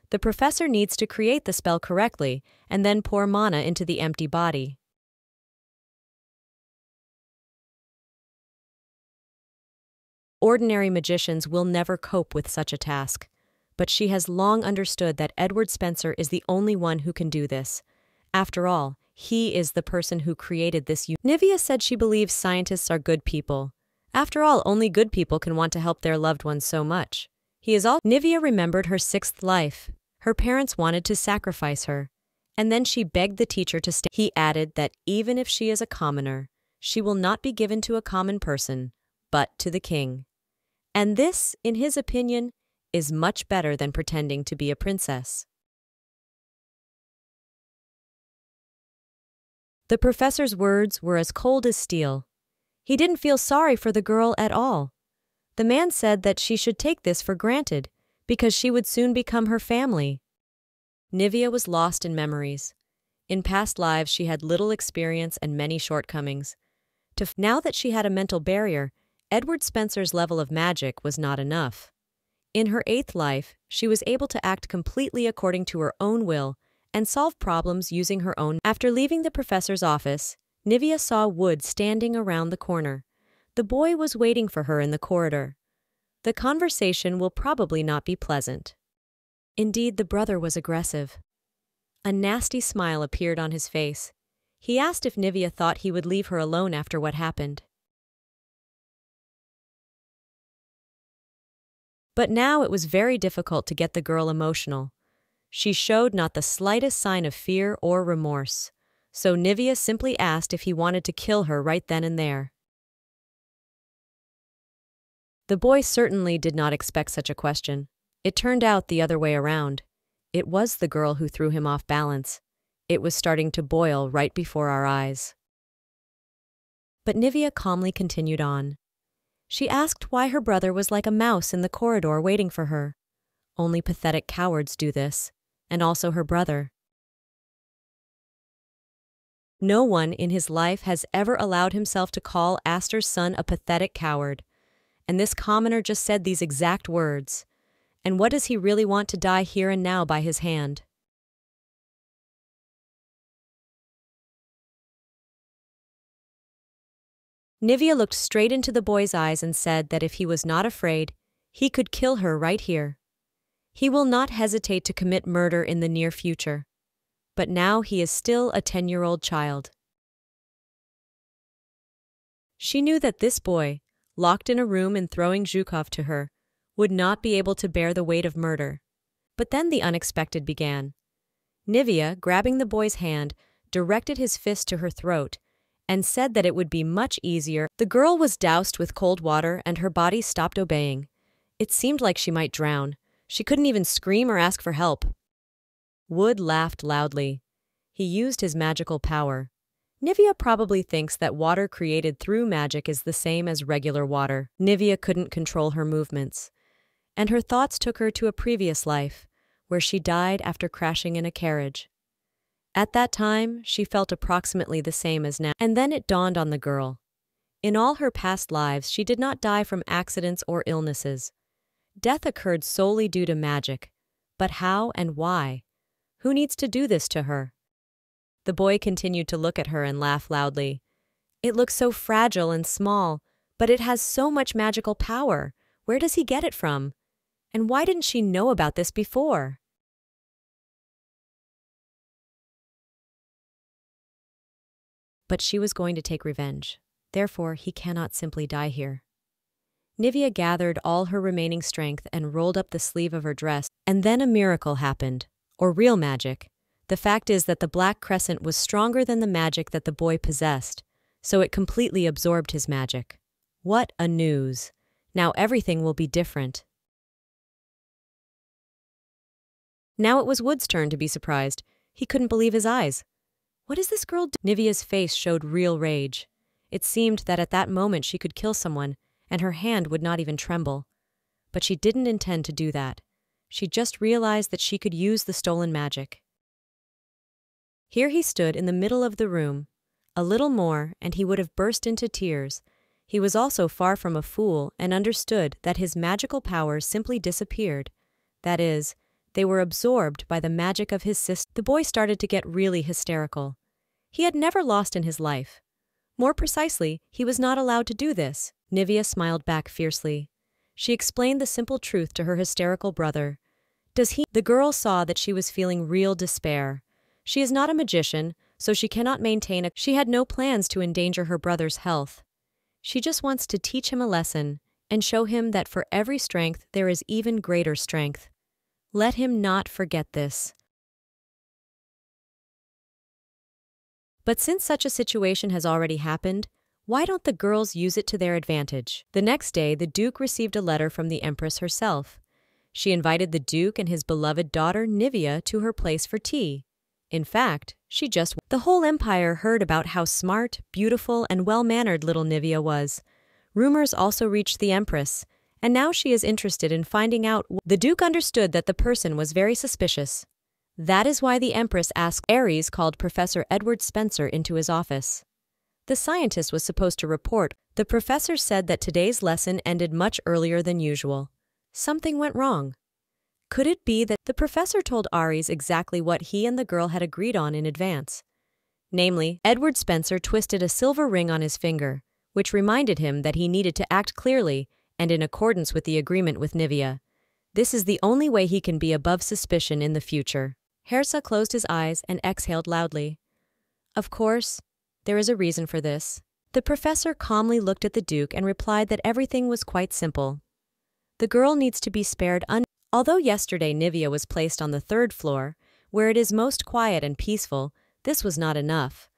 The professor needs to create the spell correctly and then pour mana into the empty body. Ordinary magicians will never cope with such a task, but she has long understood that Edward Spencer is the only one who can do this. After all, he is the person who created this. Nivea said she believes scientists are good people. After all, only good people can want to help their loved ones so much. Nivea remembered her 6th life. Her parents wanted to sacrifice her, and then she begged the teacher to stay. He added that even if she is a commoner, she will not be given to a common person, but to the king. And this, in his opinion, is much better than pretending to be a princess. The professor's words were as cold as steel. He didn't feel sorry for the girl at all. The man said that she should take this for granted, because she would soon become her family. Nivea was lost in memories. In past lives she had little experience and many shortcomings. Now that she had a mental barrier, Edward Spencer's level of magic was not enough. In her 8th life, she was able to act completely according to her own will and solve problems using her own. After leaving the professor's office, Nivea saw Wood standing around the corner. The boy was waiting for her in the corridor. The conversation will probably not be pleasant. Indeed, the brother was aggressive. A nasty smile appeared on his face. He asked if Nivea thought he would leave her alone after what happened. But now it was very difficult to get the girl emotional. She showed not the slightest sign of fear or remorse, so Nivea simply asked if he wanted to kill her right then and there. The boy certainly did not expect such a question. It turned out the other way around. It was the girl who threw him off balance. It was starting to boil right before our eyes. But Nivea calmly continued on. She asked why her brother was like a mouse in the corridor waiting for her. Only pathetic cowards do this, and also her brother. No one in his life has ever allowed himself to call Astor's son a pathetic coward, and this commoner just said these exact words. And what does he really want to die here and now by his hand? Nivea looked straight into the boy's eyes and said that if he was not afraid, he could kill her right here. He will not hesitate to commit murder in the near future. But now he is still a 10-year-old child. She knew that this boy, locked in a room and throwing Zhukov to her, would not be able to bear the weight of murder. But then the unexpected began. Nivea, grabbing the boy's hand, directed his fist to her throat and said that it would be much easier. The girl was doused with cold water and her body stopped obeying. It seemed like she might drown. She couldn't even scream or ask for help. Wood laughed loudly. He used his magical power. Nivea probably thinks that water created through magic is the same as regular water. Nivea couldn't control her movements, and her thoughts took her to a previous life, where she died after crashing in a carriage. At that time, she felt approximately the same as now. And then it dawned on the girl. In all her past lives, she did not die from accidents or illnesses. Death occurred solely due to magic. But how and why? Who needs to do this to her? The boy continued to look at her and laugh loudly. It looks so fragile and small, but it has so much magical power. Where does he get it from? And why didn't she know about this before? But she was going to take revenge. Therefore, he cannot simply die here. Nivea gathered all her remaining strength and rolled up the sleeve of her dress, and then a miracle happened, or real magic. The fact is that the black crescent was stronger than the magic that the boy possessed, so it completely absorbed his magic. What a news! Now everything will be different. Now it was Wood's turn to be surprised. He couldn't believe his eyes. What is this girl doing? Nivea's face showed real rage. It seemed that at that moment she could kill someone, and her hand would not even tremble. But she didn't intend to do that. She just realized that she could use the stolen magic. Here he stood in the middle of the room. A little more, and he would have burst into tears. He was also far from a fool and understood that his magical powers simply disappeared. That is, they were absorbed by the magic of his sister. The boy started to get really hysterical. He had never lost in his life. More precisely, he was not allowed to do this. Nivea smiled back fiercely. She explained the simple truth to her hysterical brother. The girl saw that she was feeling real despair. She is not a magician, so she cannot maintain she had no plans to endanger her brother's health. She just wants to teach him a lesson and show him that for every strength there is even greater strength. Let him not forget this. But since such a situation has already happened, why don't the girls use it to their advantage? The next day, the Duke received a letter from the Empress herself. She invited the Duke and his beloved daughter Nivea to her place for tea. In fact, the whole empire heard about how smart, beautiful, and well-mannered little Nivea was. Rumors also reached the Empress, and now she is interested in finding out. The Duke understood that the person was very suspicious. That is why the Empress asked. Aries called Professor Edward Spencer into his office. The scientist was supposed to report. The professor said that today's lesson ended much earlier than usual. Something went wrong. Could it be that the professor told Aries exactly what he and the girl had agreed on in advance? Namely, Edward Spencer twisted a silver ring on his finger, which reminded him that he needed to act clearly and in accordance with the agreement with Nivea. This is the only way he can be above suspicion in the future. Hersa closed his eyes and exhaled loudly. Of course, there is a reason for this. The professor calmly looked at the Duke and replied that everything was quite simple. The girl needs to be spared. Although yesterday Nivea was placed on the 3rd floor, where it is most quiet and peaceful, this was not enough.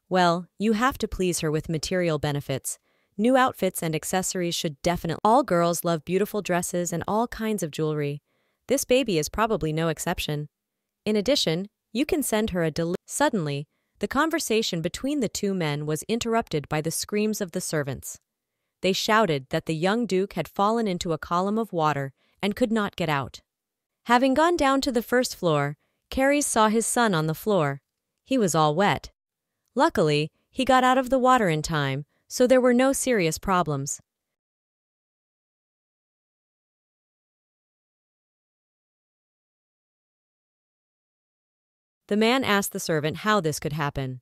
Well, you have to please her with material benefits. New outfits and accessories should definitely. All girls love beautiful dresses and all kinds of jewelry. This baby is probably no exception. In addition, you can send her a Suddenly, the conversation between the two men was interrupted by the screams of the servants. They shouted that the young Duke had fallen into a column of water and could not get out. Having gone down to the 1st floor, Carries saw his son on the floor. He was all wet. Luckily, he got out of the water in time, so there were no serious problems. The man asked the servant how this could happen.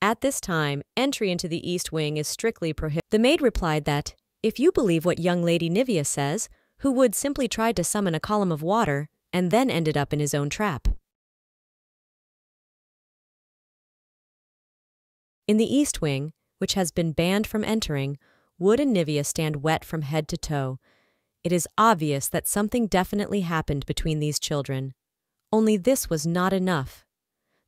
At this time, entry into the East Wing is strictly prohibited. The maid replied that, if you believe what young Lady Nivea says, who would simply tried to summon a column of water and then ended up in his own trap. In the East Wing, which has been banned from entering, Wood and Nivea stand wet from head to toe. It is obvious that something definitely happened between these children. Only this was not enough.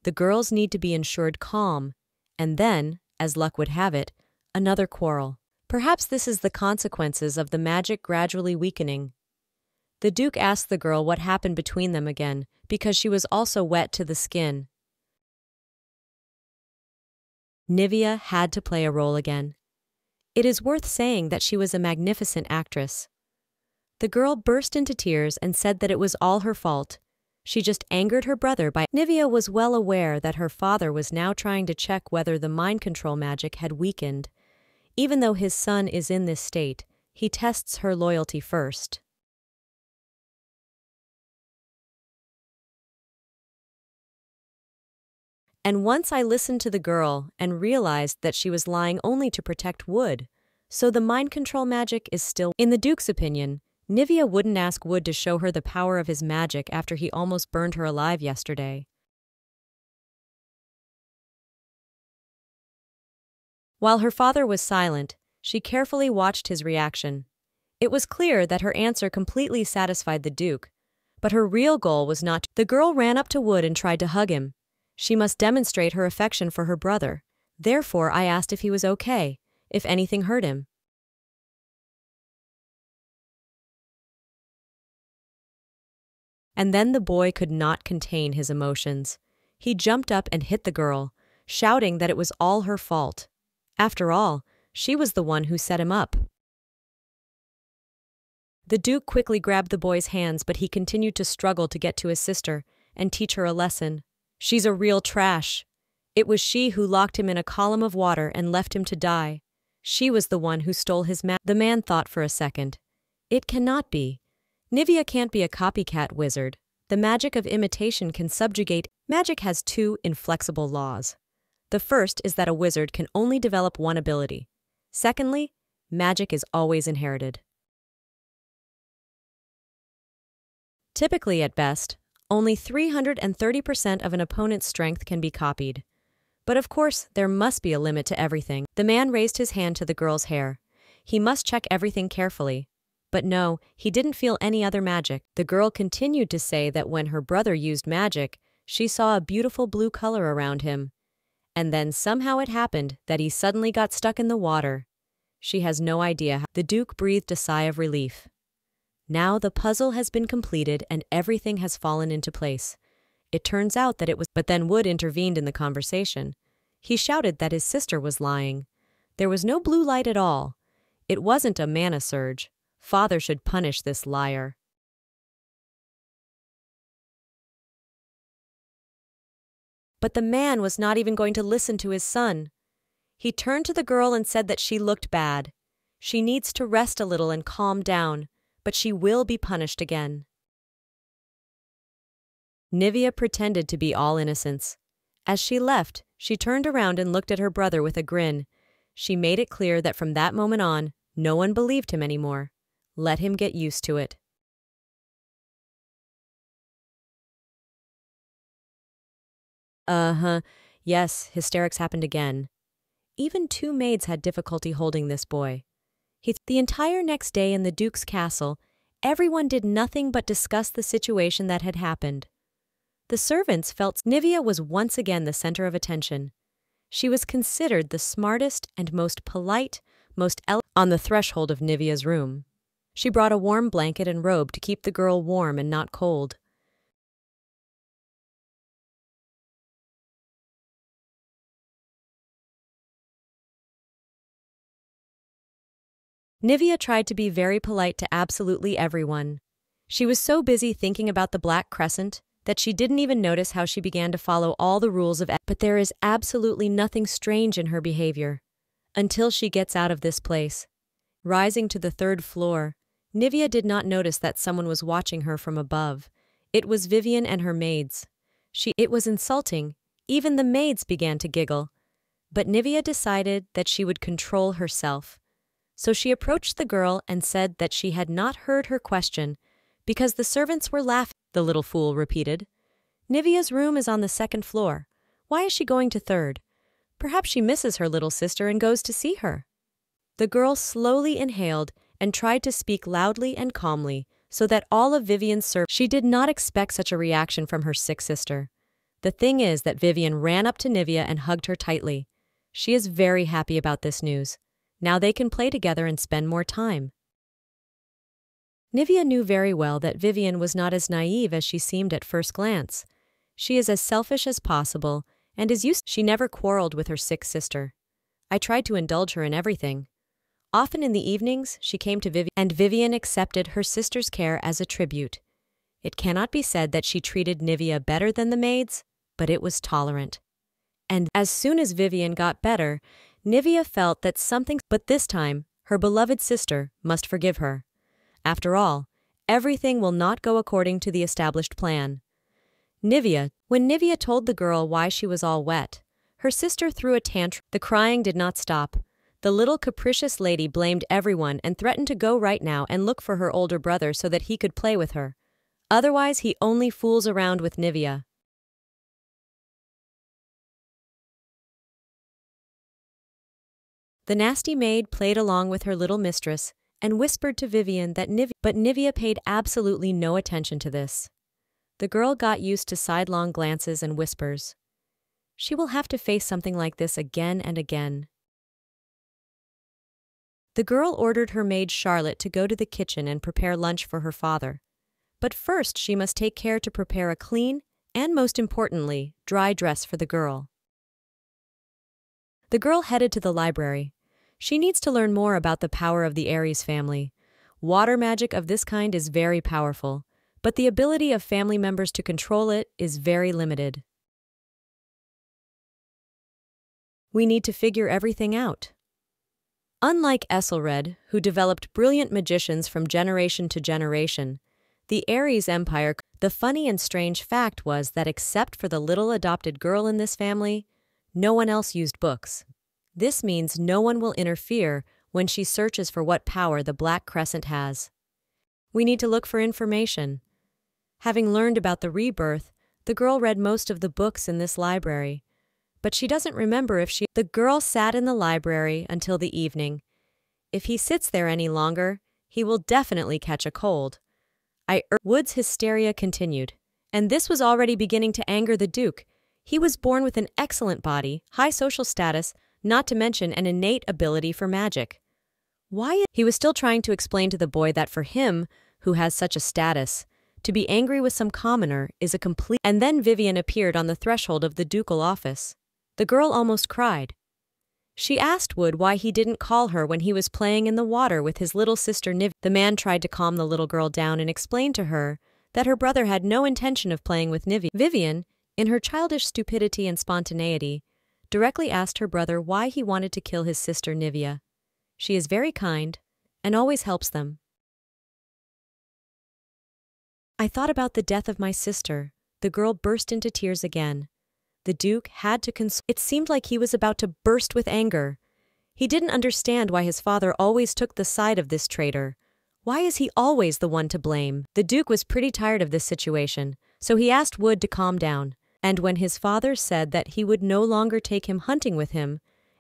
The girls need to be ensured calm, and then, as luck would have it, another quarrel. Perhaps this is the consequences of the magic gradually weakening. The Duke asked the girl what happened between them again, because she was also wet to the skin. Nivea had to play a role again. It is worth saying that she was a magnificent actress. The girl burst into tears and said that it was all her fault. She just angered her brother by. Nivea was well aware that her father was now trying to check whether the mind control magic had weakened. Even though his son is in this state, he tests her loyalty first. And once I listened to the girl and realized that she was lying only to protect Wood, so the mind control magic is still. In the Duke's opinion, Nivea wouldn't ask Wood to show her the power of his magic after he almost burned her alive yesterday. While her father was silent, she carefully watched his reaction. It was clear that her answer completely satisfied the Duke, but her real goal was not. The girl ran up to Wood and tried to hug him. She must demonstrate her affection for her brother. Therefore, I asked if he was okay, if anything hurt him. And then the boy could not contain his emotions. He jumped up and hit the girl, shouting that it was all her fault. After all, she was the one who set him up. The Duke quickly grabbed the boy's hands, but he continued to struggle to get to his sister and teach her a lesson. She's a real trash. It was she who locked him in a column of water and left him to die. She was the one who stole his magic. The man thought for a second. It cannot be. Nivea can't be a copycat wizard. The magic of imitation can subjugate. Magic has two inflexible laws. The first is that a wizard can only develop one ability. Secondly, magic is always inherited. Typically, at best, only 330% of an opponent's strength can be copied. But of course, there must be a limit to everything. The man raised his hand to the girl's hair. He must check everything carefully. But no, he didn't feel any other magic. The girl continued to say that when her brother used magic, she saw a beautiful blue color around him. And then somehow it happened that he suddenly got stuck in the water. She has no idea how. The Duke breathed a sigh of relief. Now the puzzle has been completed and everything has fallen into place. It turns out that it was. But then Wood intervened in the conversation. He shouted that his sister was lying. There was no blue light at all. It wasn't a mana surge. Father should punish this liar. But the man was not even going to listen to his son. He turned to the girl and said that she looked bad. She needs to rest a little and calm down, but she will be punished again. Nivea pretended to be all innocence. As she left, she turned around and looked at her brother with a grin. She made it clear that from that moment on, no one believed him anymore. Let him get used to it. Yes, hysterics happened again. Even two maids had difficulty holding this boy. The entire next day in the Duke's castle, everyone did nothing but discuss the situation that had happened. The servants felt Nivea was once again the center of attention. She was considered the smartest and most polite, on the threshold of Nivea's room. She brought a warm blanket and robe to keep the girl warm and not cold. Nivea tried to be very polite to absolutely everyone. She was so busy thinking about the Black Crescent that she didn't even notice how she began to follow all the rules of but there is absolutely nothing strange in her behavior. Until she gets out of this place. Rising to the third floor, Nivea did not notice that someone was watching her from above. It was Vivian and her maids. It was insulting. Even the maids began to giggle. But Nivea decided that she would control herself. So she approached the girl and said that she had not heard her question because the servants were laughing. The little fool repeated. Nivea's room is on the second floor. Why is she going to third? Perhaps she misses her little sister and goes to see her. The girl slowly inhaled and tried to speak loudly and calmly so that all of Vivian's servants. She did not expect such a reaction from her sick sister. The thing is that Vivian ran up to Nivea and hugged her tightly. She is very happy about this news. Now they can play together and spend more time. Nivea knew very well that Vivian was not as naive as she seemed at first glance. She is as selfish as possible and is used. She never quarreled with her sick sister. I tried to indulge her in everything. Often in the evenings, she came to Vivian, and Vivian accepted her sister's care as a tribute. It cannot be said that she treated Nivea better than the maids, but it was tolerant. And as soon as Vivian got better, Nivea felt that something, but this time, her beloved sister must forgive her. After all, everything will not go according to the established plan. When Nivea told the girl why she was all wet, her sister threw a tantrum. The crying did not stop. The little capricious lady blamed everyone and threatened to go right now and look for her older brother so that he could play with her. Otherwise, he only fools around with Nivea. The nasty maid played along with her little mistress and whispered to Vivian that Nivea paid absolutely no attention to this. The girl got used to sidelong glances and whispers. She will have to face something like this again and again. The girl ordered her maid Charlotte to go to the kitchen and prepare lunch for her father. But first she must take care to prepare a clean, and most importantly, dry dress for the girl. The girl headed to the library. She needs to learn more about the power of the Aries family. Water magic of this kind is very powerful, but the ability of family members to control it is very limited. We need to figure everything out. Unlike Ethelred, who developed brilliant magicians from generation to generation, the Aries Empire. The funny and strange fact was that except for the little adopted girl in this family, no one else used books. This means no one will interfere when she searches for what power the Black Crescent has. We need to look for information. Having learned about the rebirth, the girl read most of the books in this library, but she doesn't remember if she. The girl sat in the library until the evening. If he sits there any longer, he will definitely catch a cold. Wood's hysteria continued, and this was already beginning to anger the Duke. He was born with an excellent body, high social status, not to mention an innate ability for magic. He was still trying to explain to the boy that for him, who has such a status, to be angry with some commoner is a complete. And then Vivian appeared on the threshold of the ducal office. The girl almost cried. She asked Wood why he didn't call her when he was playing in the water with his little sister Niv. The man tried to calm the little girl down and explain to her that her brother had no intention of playing with Niv. Vivian, in her childish stupidity and spontaneity, directly asked her brother why he wanted to kill his sister Nivea. She is very kind and always helps them. I thought about the death of my sister. The girl burst into tears again. The Duke had to console. It seemed like he was about to burst with anger. He didn't understand why his father always took the side of this traitor. Why is he always the one to blame? The Duke was pretty tired of this situation, so he asked Wood to calm down. And when his father said that he would no longer take him hunting with him,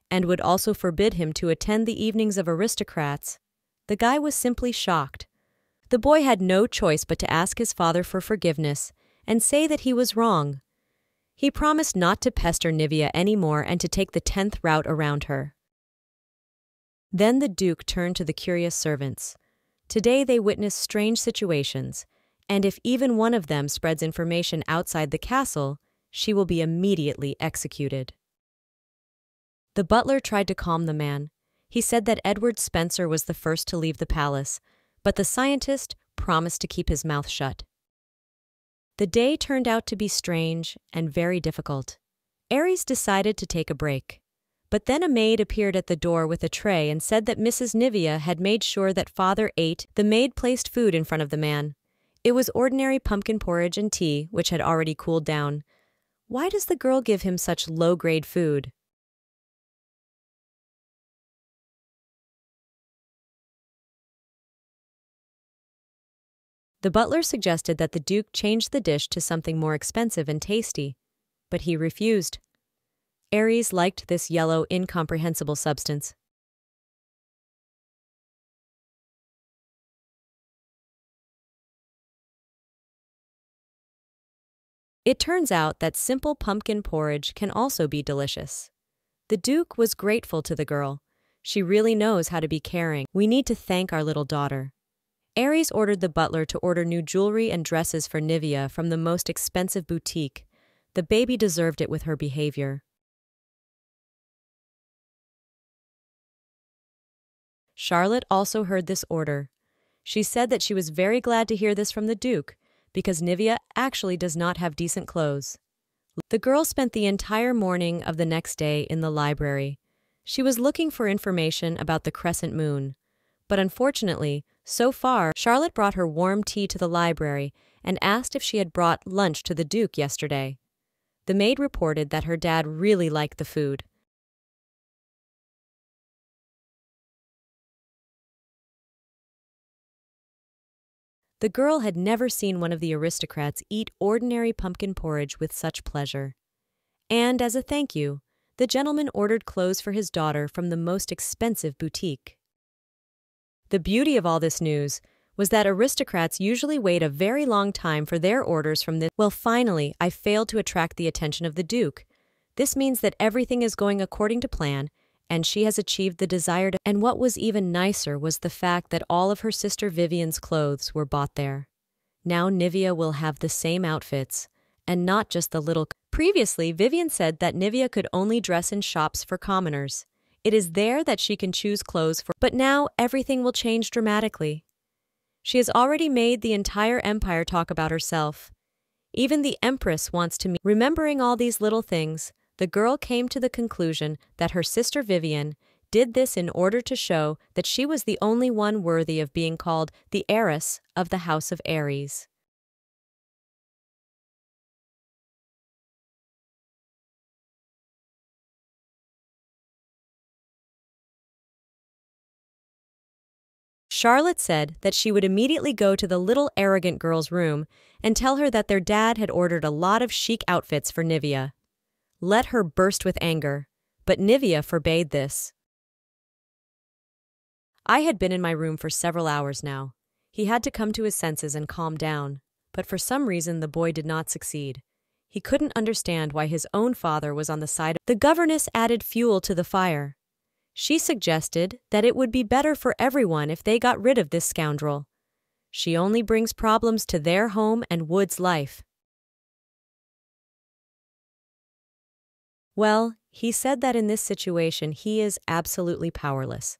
and would also forbid him to attend the evenings of aristocrats, the guy was simply shocked. The boy had no choice but to ask his father for forgiveness and say that he was wrong. He promised not to pester Nivea anymore and to take the 10th route around her. Then the Duke turned to the curious servants. Today they witnessed strange situations, and if even one of them spreads information outside the castle, she will be immediately executed. The butler tried to calm the man. He said that Edward Spencer was the first to leave the palace, but the scientist promised to keep his mouth shut. The day turned out to be strange and very difficult. Aries decided to take a break. But then a maid appeared at the door with a tray and said that Mrs. Nivea had made sure that father ate. The maid placed food in front of the man. It was ordinary pumpkin porridge and tea, which had already cooled down. Why does the girl give him such low-grade food? The butler suggested that the Duke change the dish to something more expensive and tasty, but he refused. Aries liked this yellow, incomprehensible substance. It turns out that simple pumpkin porridge can also be delicious. The Duke was grateful to the girl. She really knows how to be caring. We need to thank our little daughter. Aries ordered the butler to order new jewelry and dresses for Nivea from the most expensive boutique. The baby deserved it with her behavior. Charlotte also heard this order. She said that she was very glad to hear this from the Duke, because Nivea actually does not have decent clothes. The girl spent the entire morning of the next day in the library. She was looking for information about the crescent moon. But unfortunately, so far, Charlotte brought her warm tea to the library and asked if she had brought lunch to the Duke yesterday. The maid reported that her dad really liked the food. The girl had never seen one of the aristocrats eat ordinary pumpkin porridge with such pleasure. And as a thank you, the gentleman ordered clothes for his daughter from the most expensive boutique. The beauty of all this news was that aristocrats usually wait a very long time for their orders from this. Well, finally, I failed to attract the attention of the Duke. This means that everything is going according to plan, and she has achieved the desired. And what was even nicer was the fact that all of her sister Vivian's clothes were bought there. Now Nivea will have the same outfits, and not just the little. Previously, Vivian said that Nivea could only dress in shops for commoners. It is there that she can choose clothes for. But now everything will change dramatically. She has already made the entire empire talk about herself. Even the Empress wants to meet. Remembering all these little things, the girl came to the conclusion that her sister Vivian did this in order to show that she was the only one worthy of being called the heiress of the House of Aries. Charlotte said that she would immediately go to the little arrogant girl's room and tell her that their dad had ordered a lot of chic outfits for Nivea. Let her burst with anger, but Nivea forbade this. I had been in my room for several hours now. He had to come to his senses and calm down, but for some reason the boy did not succeed. He couldn't understand why his own father was on the side. The governess added fuel to the fire. She suggested that it would be better for everyone if they got rid of this scoundrel. She only brings problems to their home and Wood's life. Well, he said that in this situation he is absolutely powerless.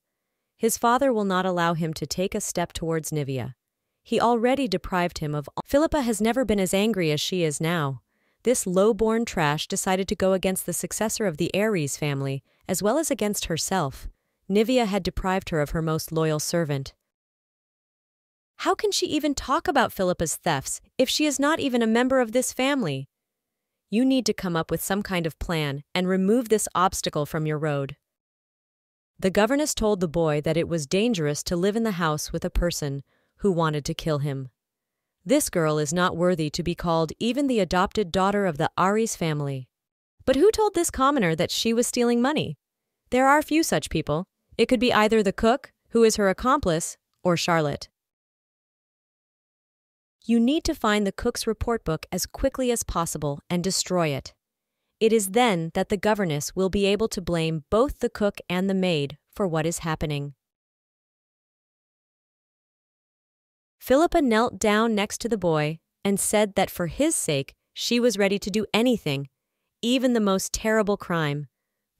His father will not allow him to take a step towards Nivea. He already deprived him of all. Philippa has never been as angry as she is now. This low-born trash decided to go against the successor of the Aries family, as well as against herself. Nivea had deprived her of her most loyal servant. How can she even talk about Philippa's thefts if she is not even a member of this family? You need to come up with some kind of plan and remove this obstacle from your road. The governess told the boy that it was dangerous to live in the house with a person who wanted to kill him. This girl is not worthy to be called even the adopted daughter of the Aries family. But who told this commoner that she was stealing money? There are few such people. It could be either the cook, who is her accomplice, or Charlotte. You need to find the cook's report book as quickly as possible and destroy it. It is then that the governess will be able to blame both the cook and the maid for what is happening. Philippa knelt down next to the boy and said that for his sake she was ready to do anything, even the most terrible crime.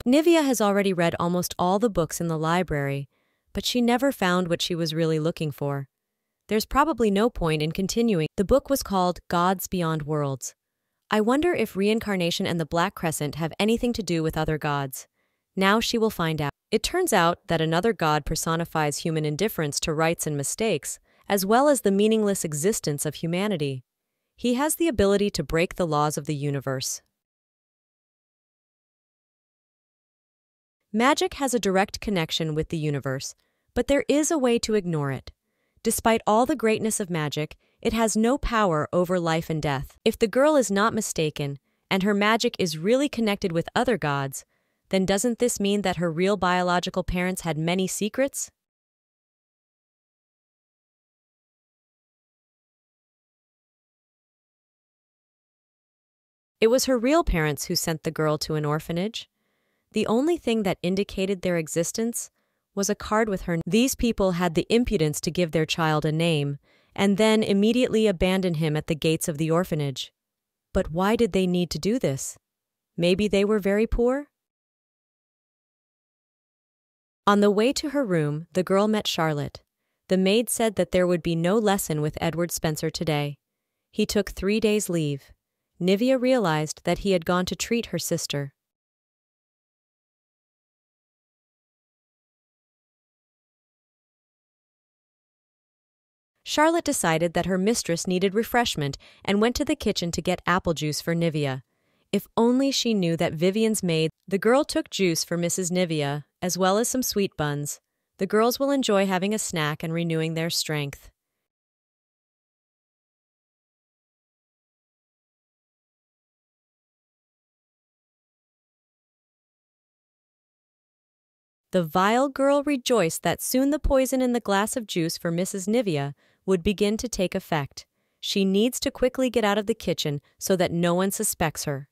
Nivea has already read almost all the books in the library, but she never found what she was really looking for. There's probably no point in continuing. The book was called Gods Beyond Worlds. I wonder if reincarnation and the Black Crescent have anything to do with other gods. Now she will find out. It turns out that another god personifies human indifference to rights and mistakes, as well as the meaningless existence of humanity. He has the ability to break the laws of the universe. Magic has a direct connection with the universe, but there is a way to ignore it. Despite all the greatness of magic, it has no power over life and death. If the girl is not mistaken, and her magic is really connected with other gods, then doesn't this mean that her real biological parents had many secrets? It was her real parents who sent the girl to an orphanage. The only thing that indicated their existence was a card with her. These people had the impudence to give their child a name, and then immediately abandon him at the gates of the orphanage. But why did they need to do this? Maybe they were very poor? On the way to her room, the girl met Charlotte. The maid said that there would be no lesson with Edward Spencer today. He took 3 days' leave. Nivea realized that he had gone to treat her sister. Charlotte decided that her mistress needed refreshment and went to the kitchen to get apple juice for Nivea. If only she knew that Vivian's maid. The girl took juice for Mrs. Nivea, as well as some sweet buns. The girls will enjoy having a snack and renewing their strength. The vile girl rejoiced that soon the poison in the glass of juice for Mrs. Nivea would begin to take effect. She needs to quickly get out of the kitchen so that no one suspects her.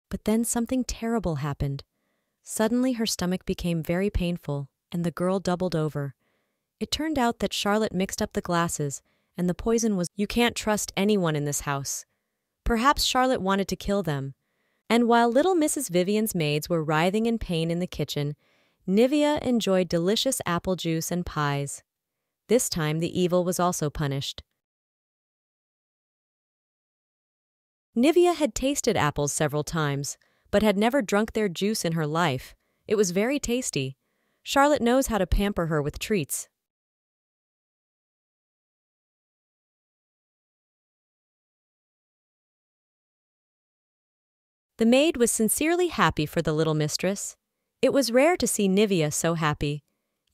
But then something terrible happened. Suddenly her stomach became very painful, and the girl doubled over. It turned out that Charlotte mixed up the glasses and the poison was, "You can't trust anyone in this house." Perhaps Charlotte wanted to kill them. And while little Mrs. Vivian's maids were writhing in pain in the kitchen, Nivea enjoyed delicious apple juice and pies. This time the evil was also punished. Nivea had tasted apples several times, but had never drunk their juice in her life. It was very tasty. Charlotte knows how to pamper her with treats. The maid was sincerely happy for the little mistress. It was rare to see Nivea so happy.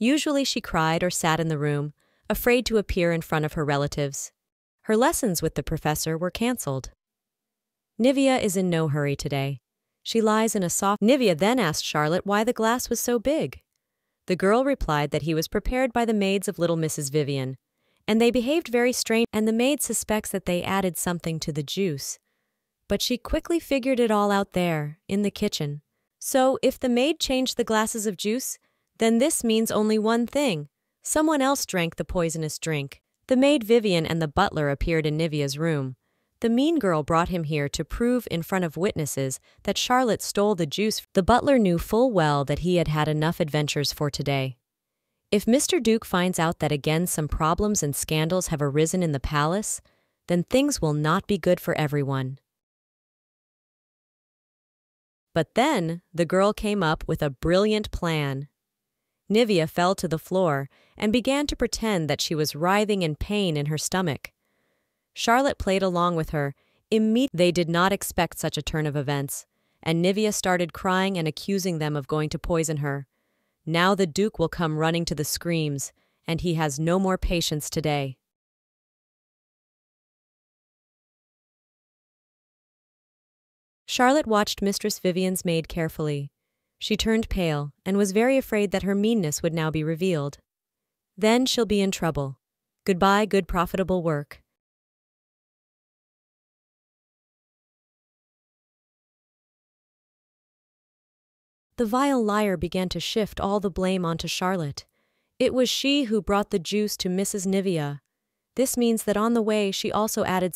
Usually she cried or sat in the room, afraid to appear in front of her relatives. Her lessons with the professor were cancelled. Nivea is in no hurry today. She lies in a soft... Nivea then asked Charlotte why the glass was so big. The girl replied that he was prepared by the maids of little Mrs. Vivian, and they behaved very strange, and the maid suspects that they added something to the juice. But she quickly figured it all out there, in the kitchen. So, if the maid changed the glasses of juice, then this means only one thing. Someone else drank the poisonous drink. The maid Vivian and the butler appeared in Nivea's room. The mean girl brought him here to prove in front of witnesses that Charlotte stole the juice. The butler knew full well that he had had enough adventures for today. If Mr. Duke finds out that again some problems and scandals have arisen in the palace, then things will not be good for everyone. But then the girl came up with a brilliant plan. Nivea fell to the floor and began to pretend that she was writhing in pain in her stomach. Charlotte played along with her. They did not expect such a turn of events, and Nivea started crying and accusing them of going to poison her. Now the Duke will come running to the screams, and he has no more patience today. Charlotte watched Mistress Vivian's maid carefully. She turned pale and was very afraid that her meanness would now be revealed. Then she'll be in trouble. Goodbye, good profitable work. The vile liar began to shift all the blame onto Charlotte. It was she who brought the juice to Mrs. Nivea. This means that on the way she also added